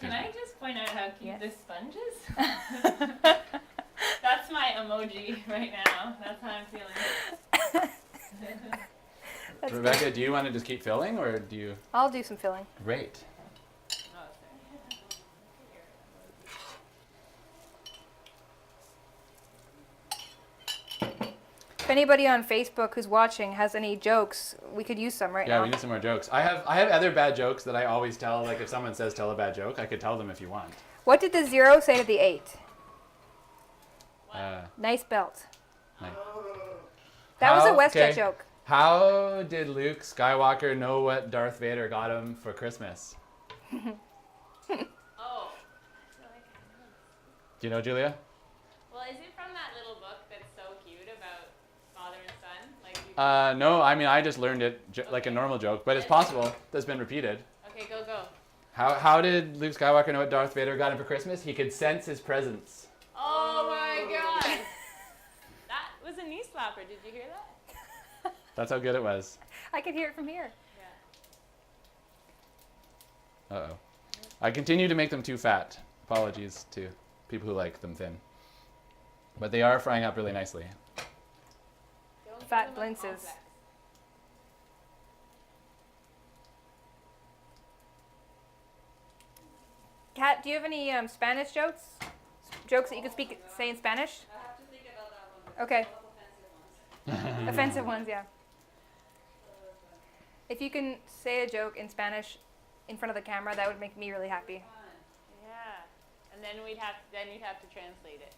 Can I just point out how cute Yes. this sponge is? emoji right now. That's how I'm feeling. That's Rebecca, do you want to just keep filling, or do you? I'll do some filling. Great. If anybody on Facebook who's watching has any jokes, we could use some right Yeah, now. we need some more jokes. I have other bad jokes that I always tell. Like if someone says tell a bad joke, I could tell them if you want. What did the 0 say to the 8? Uh, Nice belt. nice. That was a How- WestJet okay. joke. How did Luke Skywalker know what Darth Vader got him for Christmas? Oh. Do you know, Julia? Well, is it from that little book that's so cute about father and son? Like you No, I mean I just learned it like a Okay. normal joke, but it's possible that's been repeated. Okay, go. How did Luke Skywalker know what Darth Vader got him for Christmas? He could sense his presence. Oh my god. That was a knee slapper. Did you hear that? That's how good it was. I could hear it from here. Yeah. Uh-oh. I continue to make them too fat. Apologies to people who like them thin. But they are frying up really nicely. Don't give Fat them a Blintzes. complex. Kat, do you have any Spanish jokes? Jokes that you could say in Spanish? I have to think about that one. Okay. A lot of offensive ones. Offensive ones, yeah. If you can say a joke in Spanish in front of the camera, that would make me really happy. Yeah. And then you'd have to translate it.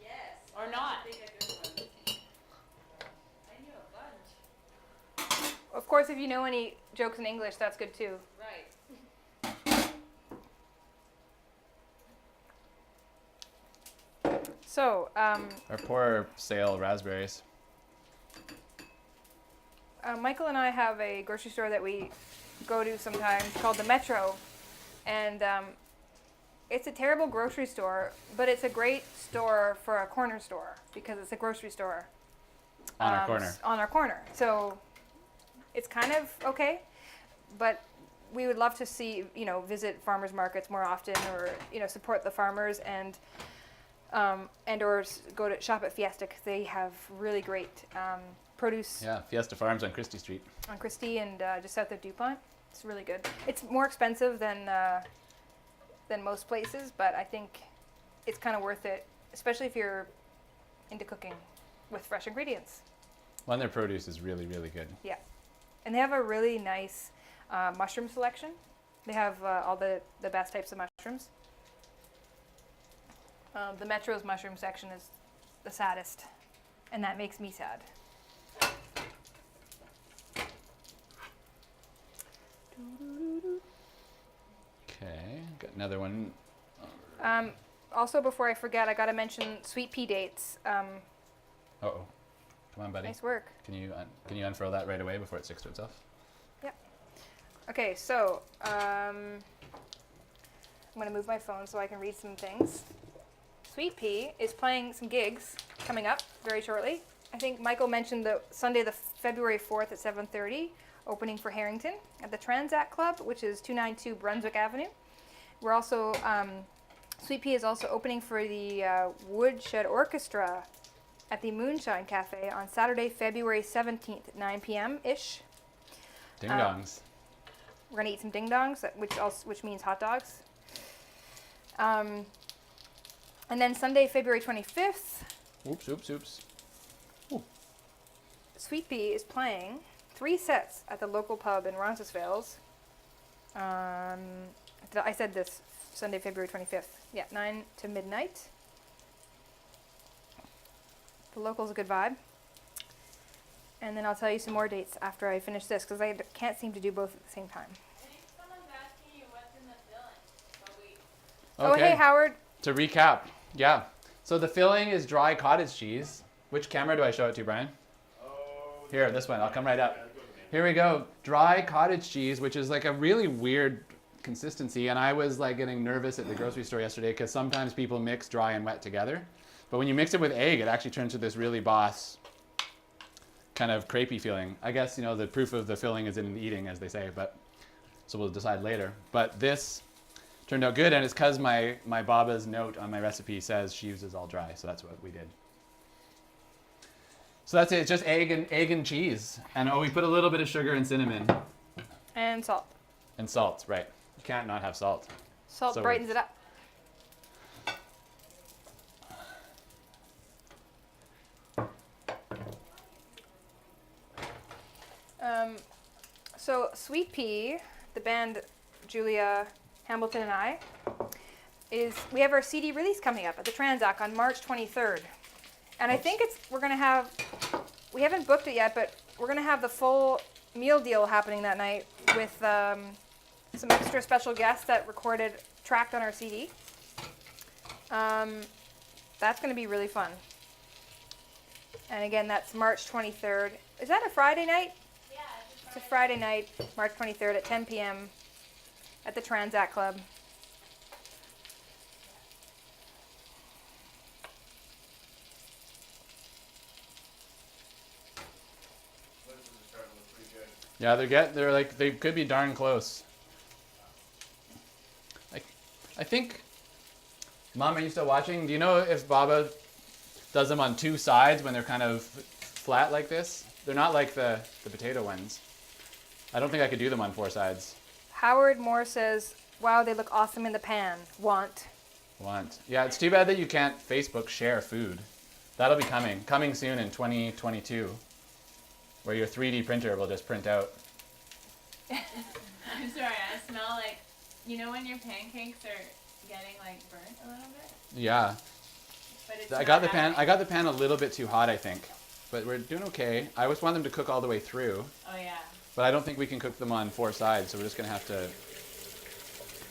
Yes. Or I have not. to think a good one. I knew a bunch. Of course, if you know any jokes in English, that's good too. Right. So, Our poor sale raspberries. Michael and I have a grocery store that we go to sometimes called the Metro, and it's a terrible grocery store, but it's a great store for a corner store because it's a grocery store On our corner. On our corner. So it's kind of okay, but we would love to see, visit farmers markets more often, or support the farmers and or go to shop at Fiesta because they have really great produce. Yeah, Fiesta Farms on Christie Street. On Christie and just south of DuPont. It's really good. It's more expensive than most places, but I think it's kind of worth it, especially if you're into cooking with fresh ingredients. Well, and their produce is really, really good. Yeah, and they have a really nice mushroom selection. They have all the best types of mushrooms. The Metro's mushroom section is the saddest, and that makes me sad. Okay, got another one. Also, before I forget, I got to mention sweet pea dates. Uh-oh. Come on, buddy. Nice work. Can you unfurl that right away before it sticks to itself? Yep. Okay, so I'm going to move my phone so I can read some things. Sweet Pea is playing some gigs coming up very shortly. I think Michael mentioned the Sunday, the February 4th at 7:30, opening for Harrington at the Transact Club, which is 292 Brunswick Avenue. We're also, Sweet Pea is also opening for the Woodshed Orchestra at the Moonshine Cafe on Saturday, February 17th at 9 p.m.-ish. Ding dongs. We're going to eat some ding-dongs, which means hot dogs. And then Sunday, February 25th, Oops. Sweet Pea is playing 3 sets at the local pub in Roncesvalles. I said this, Sunday, February 25th. Yeah, 9 to midnight. The local's a good vibe. And then I'll tell you some more dates after I finish this, because I can't seem to do both at the same time. I think someone's asking you what's in the filling. But we Oh, hey, Howard. To recap, yeah. So the filling is dry cottage cheese. Which camera do I show it to, Brian? Here, this one. I'll come right up. Here we go. Dry cottage cheese, which is like a really weird consistency. And I was like getting nervous at the grocery store yesterday because sometimes people mix dry and wet together. But when you mix it with egg, it actually turns to this really boss kind of crepey feeling. I guess, the proof of the filling is in the eating, as they say, but so we'll decide later. But this turned out good, and it's because my Baba's note on my recipe says she uses all dry, so that's what we did. So that's it. It's just egg and cheese, and we put a little bit of sugar and cinnamon And salt. and salt. Right? You can't not have salt. Salt So brightens it up. So Sweet Pea, the band Julia Hamilton and I, we have our CD release coming up at the Transac on March 23rd. And I think we haven't booked it yet, but we're going to have the full meal deal happening that night with some extra special guests that tracked on our CD. That's going to be really fun. And again, that's March 23rd. Is that a Friday night? Yeah, It's a Friday night, March 23rd at 10 p.m. at the Transac Club. Yeah, they could be darn close. I think, Mom, are you still watching? Do you know if Baba does them on two sides when they're kind of flat like this? They're not like the potato ones. I don't think I could do them on four sides. Howard Moore says, wow, they look awesome in the pan. Want. Yeah, it's too bad that you can't Facebook share food. That'll be coming soon in 2022, where your 3D printer will just print out. I'm sorry, I smell like, you know when your pancakes are getting like burnt a little bit? Yeah. But it's I not got the pan a little bit too hot, I think. But we're doing okay. I always want them to cook all the way through. Oh yeah. But I don't think we can cook them on four sides, so we're just going to have to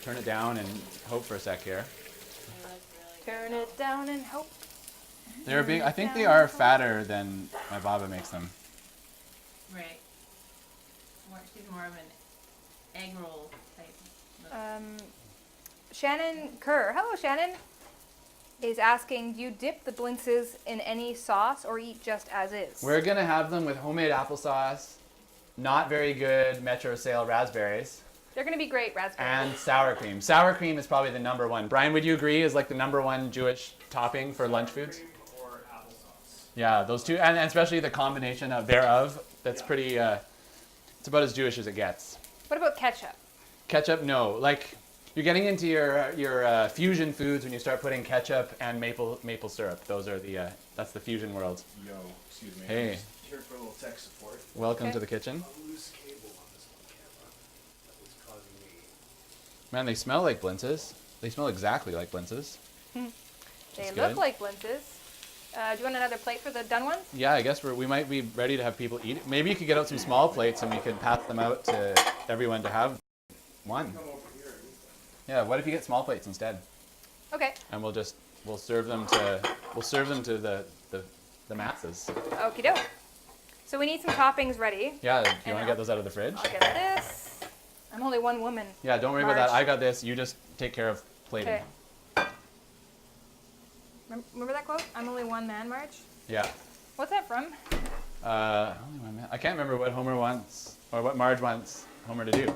turn it down and hope for a sec here. They look really Turn it down and hope. They're big. I think they are fatter than my Baba makes them. good. Right. She's more of an egg roll type. look. Shannon Kerr, hello Shannon, is asking, do you dip the Blintzes in any sauce or eat just as is? We're going to have them with homemade applesauce, not very good Metro Sale raspberries, They're going to be great raspberry. and sour cream. Sour cream is probably the number one. Brian, would you agree is like the number one Jewish topping for lunch foods? Or applesauce. Yeah, those two, and especially the combination of thereof. That's pretty. It's about as Jewish as it gets. What about ketchup? Ketchup, no. Like you're getting into your fusion foods when you start putting ketchup and maple syrup. Those are that's the fusion world. Yo, excuse me. Hey. I'm just here for a little tech support. Welcome Okay. to the kitchen. A loose cable on this one camera that was causing me. Man, they smell like Blintzes. They smell exactly like Blintzes. They That's look good. like Blintzes. Do you want another plate for the done ones? Yeah, I guess we might be ready to have people eat it. Maybe you could get out some small plates and we could pass them out to everyone to have one. Come over here. Yeah, what if you get small plates instead? Okay. And we'll serve them to the masses. Okie doke. So we need some toppings ready. Yeah, do you And want to get those out of the fridge? I'll get this. I'm only one woman. Yeah, don't worry about that. Marge. I got this. You just take care of plating. Okay. Remember that quote? I'm only one man, Marge? Yeah. What's that from? Only one man. I can't remember what Homer wants or what Marge wants Homer to do.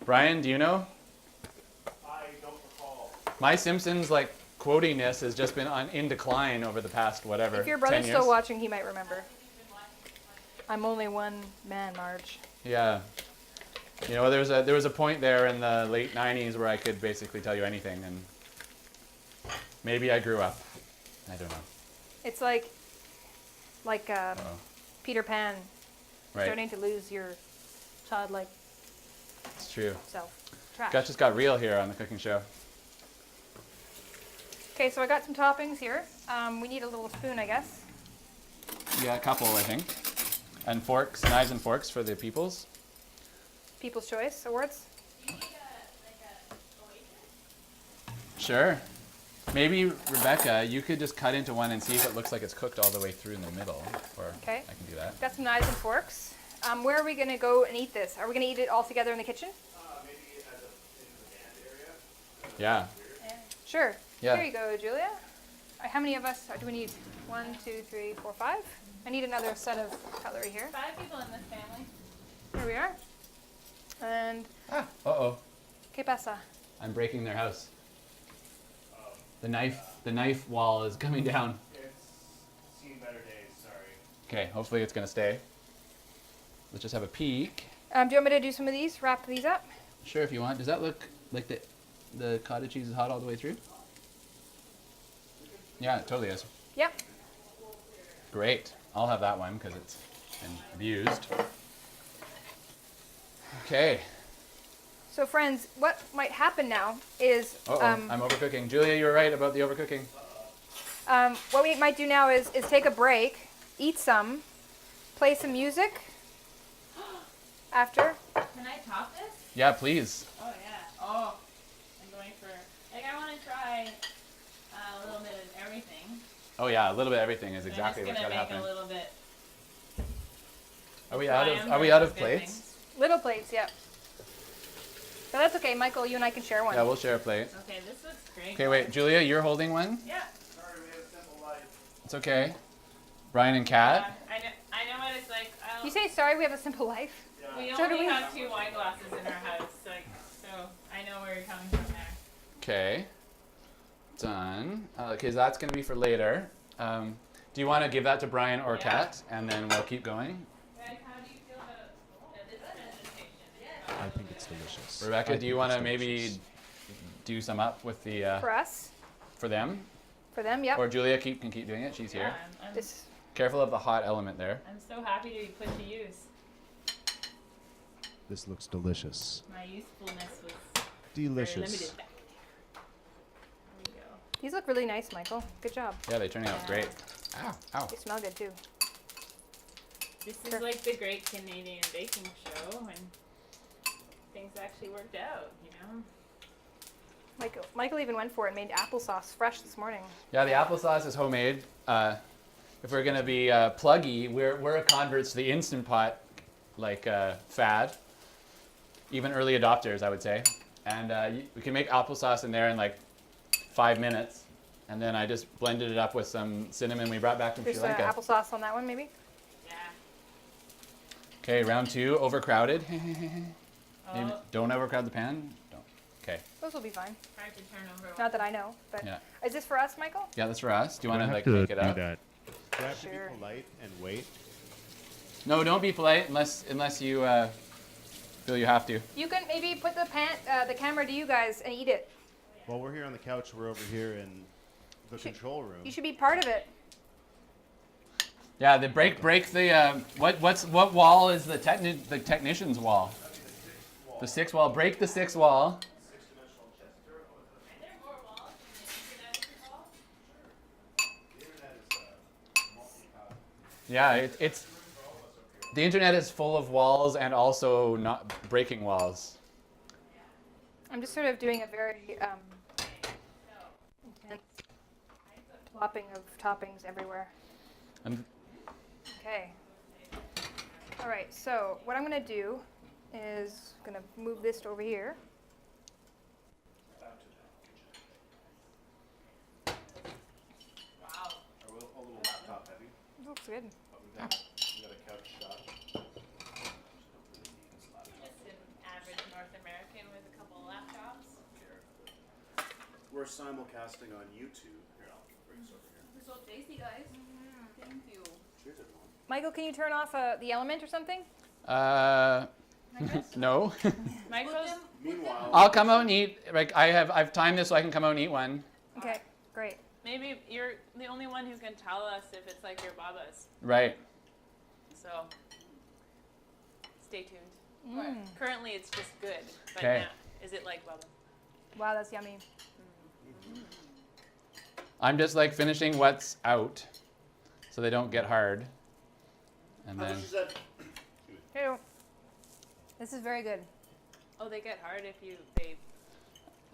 Brian, do you know? I don't recall. My Simpsons quotiness has just been in decline over the past whatever. If your 10 brother's years. still watching, he might remember. I'm only one man, Marge. Yeah. You know, there was a point there in the late 90s where I could basically tell you anything, and maybe I grew up. I don't know. It's like Oh, Peter Pan right. starting to lose your childlike It's true. self. Trash. Gus just got real here on the cooking show. Okay, so I got some toppings here. We need a little spoon, I guess. Yeah, a couple, I think. And forks, knives and forks for the peoples. People's Choice Awards. Do you need a waitress? Sure. Maybe, Rebecca, you could just cut into one and see if it looks like it's cooked all the way through in the middle. Or Okay. I can do that. Got some knives and forks. Where are we going to go and eat this? Are we going to eat it all together in the kitchen? Maybe in the band area. Yeah. Sure. Yeah. There you go, Julia. How many of us do we need? 1, 2, 3, 4, 5. I need another set of cutlery here. 5 people in this family. Here we are. And Uh-oh. ¿Qué pasa? I'm breaking their house. The knife wall is coming down. It's seen better days, sorry. Okay, hopefully it's gonna stay. Let's just have a peek. Do you want me to do some of these? Wrap these up? Sure, if you want. Does that look like the cottage cheese is hot all the way through? Yeah, it totally is. Yep. Great. I'll have that one because it's been abused. Okay. So friends, what might happen now is I'm overcooking. Julia, you were right about the overcooking. what we might do now is take a break, eat some, play some music after. Can I top this? Yeah, please. Oh yeah. Oh, I'm going for I want to try a little bit of everything. Oh yeah, a little bit of everything is exactly I'm what's just gotta gonna make happen. a little bit. Are we Fry 'em, out of good plates? things. Little plates, yep. But that's okay, Michael, you and I can share one. Yeah, we'll share a plate. Okay, this looks great. Okay, wait, Julia, you're holding one? Yeah. Sorry, we have a simple life. It's okay. Brian and Kat? I know what it's like. You say sorry, we have a simple life. We So do only we. have 2 wine glasses in our house, so I know where you're coming from there. Okay. Done. Okay, so that's going to be for later. Do you want to give that to Brian or Yeah. Kat, and then we'll keep going? Guys, how do you feel about this presentation? I think it's delicious. Rebecca, I do you think want to it's maybe delicious. do some up with the For us, for them? for them, yep. Or Julia can keep doing it. She's here. I'm This, Careful of the hot element there. so happy to be put to use. This looks delicious. My usefulness was Delicious. very limited back. There we go. these look really nice, Michael. Good job. Yeah, they're turning out great. Ow, ow. They smell good too. This Sure. is like the Great Canadian Baking Show, and things actually worked out, you know? Michael even went for it and made applesauce fresh this morning. Yeah, the applesauce is homemade. If we're gonna be pluggy, we're a converts to the Instant Pot fad. Even early adopters, I would say. And we can make applesauce in there in like 5 minutes. And then I just blended it up with some cinnamon we brought back from Sri There's Lanka. applesauce on that one, maybe? Yeah. Okay, round 2, overcrowded. Maybe Oh, don't overcrowd the pan. Don't. Okay. Those will be fine. hard to turn over. Not that I know, but Yeah. is this for us, Michael? Yeah, that's for us. Do you Do I want to have like to make it do up? that? Do I have to Sure. be polite and wait? No, don't be polite unless you feel you have to. You can maybe put the camera to you guys and eat it. While we're here on the couch, we're over here in the control room. You should be part of it. Yeah, the break the what wall is the technician's wall? The 6 wall. Break the 6 wall. Are there more walls than the internet wall? Yeah, it's the internet is full of walls and also not breaking walls. I'm just sort of doing a very intense plopping of toppings everywhere. And Okay. All right, so what I'm going to do is going to move this over here. Wow. Are we a little laptop heavy? Looks good. But we got a couch shot. Just an average North American with a couple of laptops. We're simulcasting on YouTube. Here, I'll bring this over here. They're so tasty, guys. Thank you. Cheers, everyone. Michael, can you turn off the element or something? no. Michael's Meanwhile, I'll come out and eat. Like I've timed this so I can come out and eat one. Okay, great. maybe you're the only one who can tell us if it's like your baba's. Right. So stay tuned. Mm. Currently, it's just good. But 'Kay. now, is it like baba? Wow, that's yummy. I'm just like finishing what's out, so they don't get hard. And how then much is that? Hey, this is very good. Oh, they get hard if they.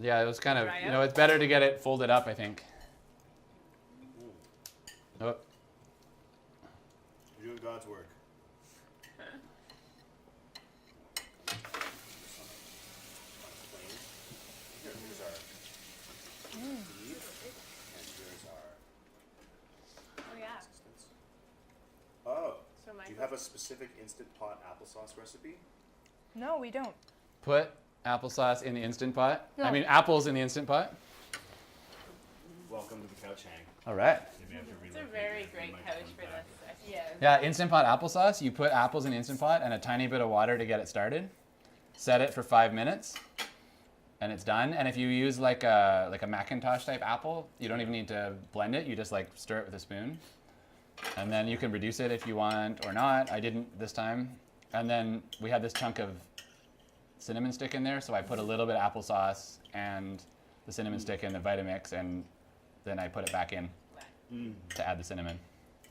yeah, it was kind of Dry it's better to get it folded up, I think. Oh, You're doing God's work. Here's our beef, and here's our Oh yeah. assistants. Oh, So do Michael. you have a specific Instant Pot applesauce recipe? No, we don't. put applesauce in the Instant Pot. No. I mean, apples in the Instant Pot. Welcome to the couch hang. All right. Maybe I have to It's a relocate very the great microphone couch for back. this. Yeah. Yeah, Instant Pot applesauce. You put apples in the Instant Pot and a tiny bit of water to get it started. Set it for 5 minutes, and it's done. And if you use like a Macintosh type apple, you don't even need to blend it. You just like stir it with a spoon, and then you can reduce it if you want or not. I didn't this time. And then we had this chunk of cinnamon stick in there, so I put a little bit of applesauce and the cinnamon stick in the Vitamix, and then I put it back in to add the cinnamon.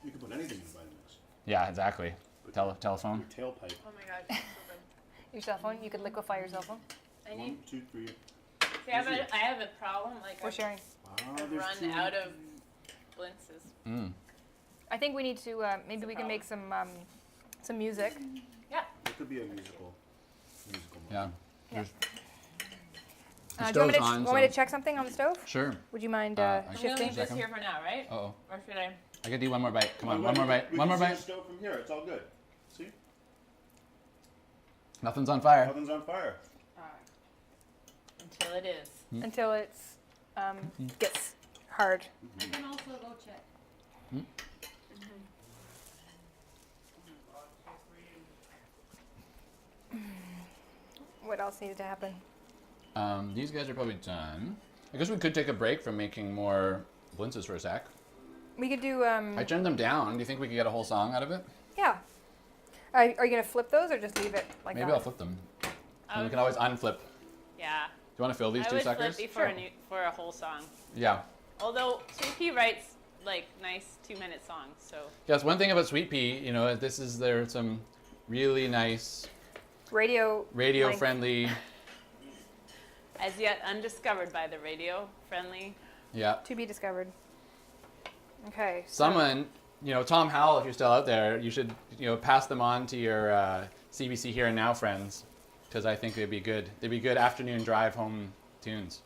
You can put anything in the Vitamix. Yeah, exactly. Telephone. Your tailpipe. Oh my god, it's so good. Your cell phone. You could liquefy your cell phone. I 1, need. 2, 3. See, I have a problem. Like We're sharing. I've run out of Blintzes. Mm. I think we need to maybe we can make some music. Yeah. It could be a musical Yeah. moment. Yeah. The Do you want me stove's to, on, want me to so- check something on the stove? Sure. Would you mind I I'm gonna shifting? leave this Second. here for now, right? Uh-oh. Or should I? I could do one more bite. Come on, Oh, one more we bite. can One more see bite. the stove from here. It's all good. See? Nothing's on fire. Oven's on fire. Until it is. Until it's gets hard. I can also go check. What else needs to happen? These guys are probably done. I guess we could take a break from making more Blintzes for a sec. We could do I turned them down. Do you think we could get a whole song out of it? yeah. Are you gonna flip those or just leave it like Maybe that? I'll flip them. And we can always unflip. Do Yeah. you want to fill these I two would suckers? flip before for a whole song. Yeah. Although Sweet Pea writes like nice 2-minute songs, so Yes, one thing about Sweet Pea, you know, there's some really nice Radio length. friendly. as yet undiscovered by the radio friendly. Yeah. To be discovered. Okay. so- Someone, you know, Tom Howell, if you're still out there, you should, you know, pass them on to your CBC Here and Now friends, because I think they'd be good. They'd be good afternoon drive home tunes.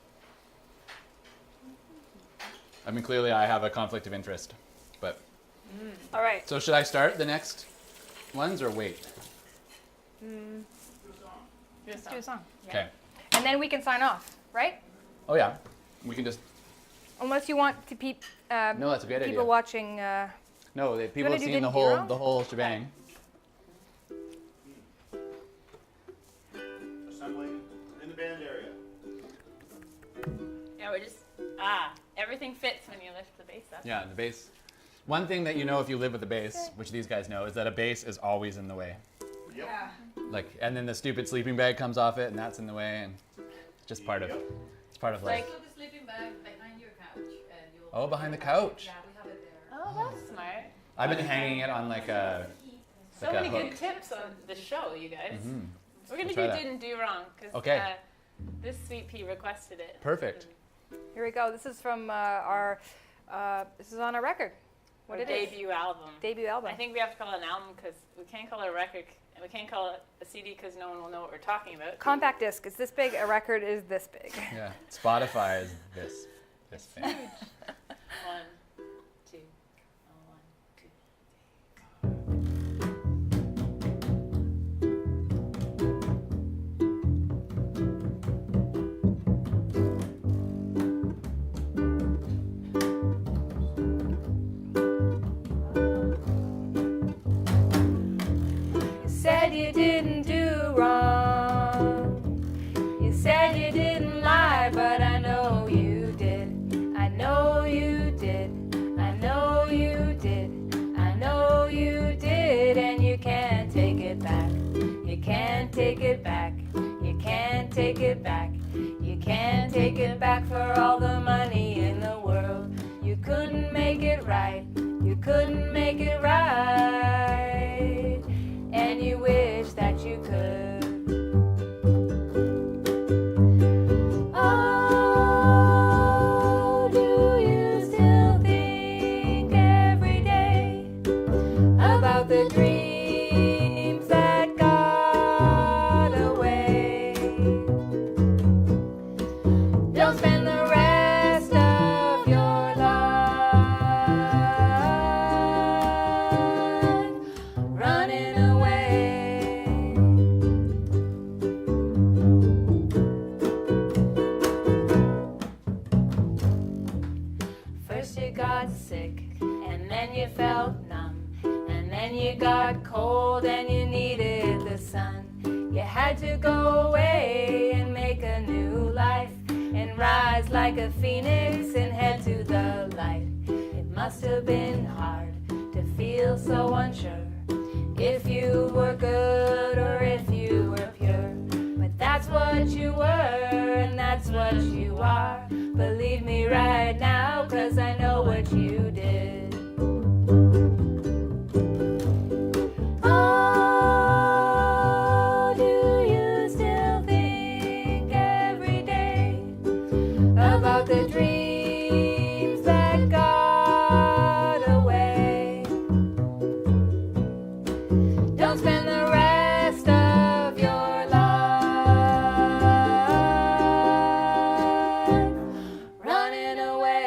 I mean, clearly I have a conflict of interest, but All right. so should I start the next ones or wait? Let's do a song. Okay. And then we can sign off, right? Oh yeah, we can just. Unless you want to No, that's a great people idea. watching. No, people wanna have do seen the Didn't Do Wrong? whole shebang. Assembling in the band area. Yeah, we're just everything fits when you lift the bass up. Yeah, the bass. One thing that you know if you live with a bass, which these guys know, is that a bass is always in the way. Yep. Like, and then the stupid sleeping bag comes off it, and that's in the way, and it's just part of. Yep. It's part of life. Put the sleeping bag behind your couch and you'll. Oh, behind the couch. Yeah, we have it there. Oh, that's smart. I've been hanging it on like a. So Like a many good hook. tips on the show, you guys. We're gonna We'll try do that. Didn't Do Wrong because Okay. this Sweet Pea requested it. Perfect. Here we go. This is from our. This is on our record. What Our it is? debut album. Debut album. I think we have to call it an album because we can't call it a record. And we can't call it a CD because no one will know what we're talking about. Compact disc. It's this big. A record is this big. Yeah. Spotify is this thing. 1, 2, 1, 2. You said you didn't do wrong. You said you didn't lie, but I know you did. I know First you got sick, and then you felt numb, and then you got cold and you needed the sun. You had to go away and make a new life, and rise like a phoenix and head to the light. It must have been hard to feel so unsure if you were good or if you were pure. But that's what you were and that's what you are. Believe me right now, 'cause I know what you did. Oh, do you still think every day about the dreams that got away? Don't spend the rest of your life running away.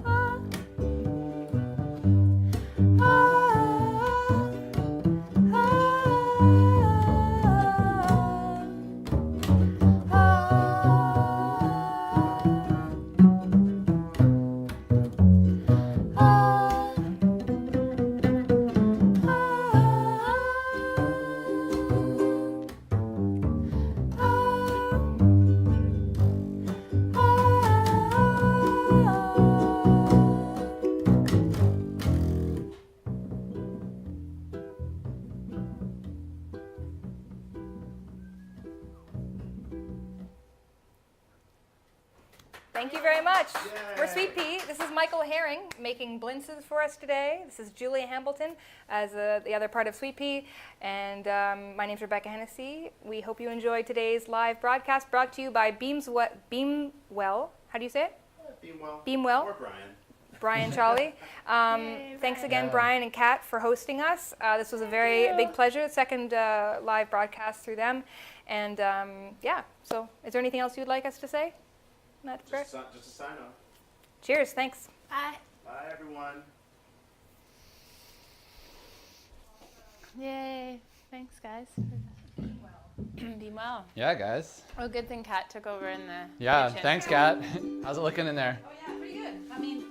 Ah, ah, Thank you very much. We're Sweet Pea. This is Michael Herring making Blintzes for us today. This is Julia Hambleton as the other part of Sweet Pea. And my name's Rebecca Hennessy. We hope you enjoyed today's live broadcast brought to you by Beamwell. How do you say it? Beamwell. Or Brian. Brian Charlie. Thanks again, Brian and Kat, for hosting us. This was a very big pleasure. Second live broadcast through them. And yeah, so is there anything else you'd like us to say? Not Just a sign off. Cheers, thanks. Bye. Bye, everyone. Yay. Thanks, guys. Be well. Yeah, guys. Oh, good thing Kat took over in the Yeah, kitchen. thanks, Kat. How's it looking in there? Oh yeah, pretty good. I mean,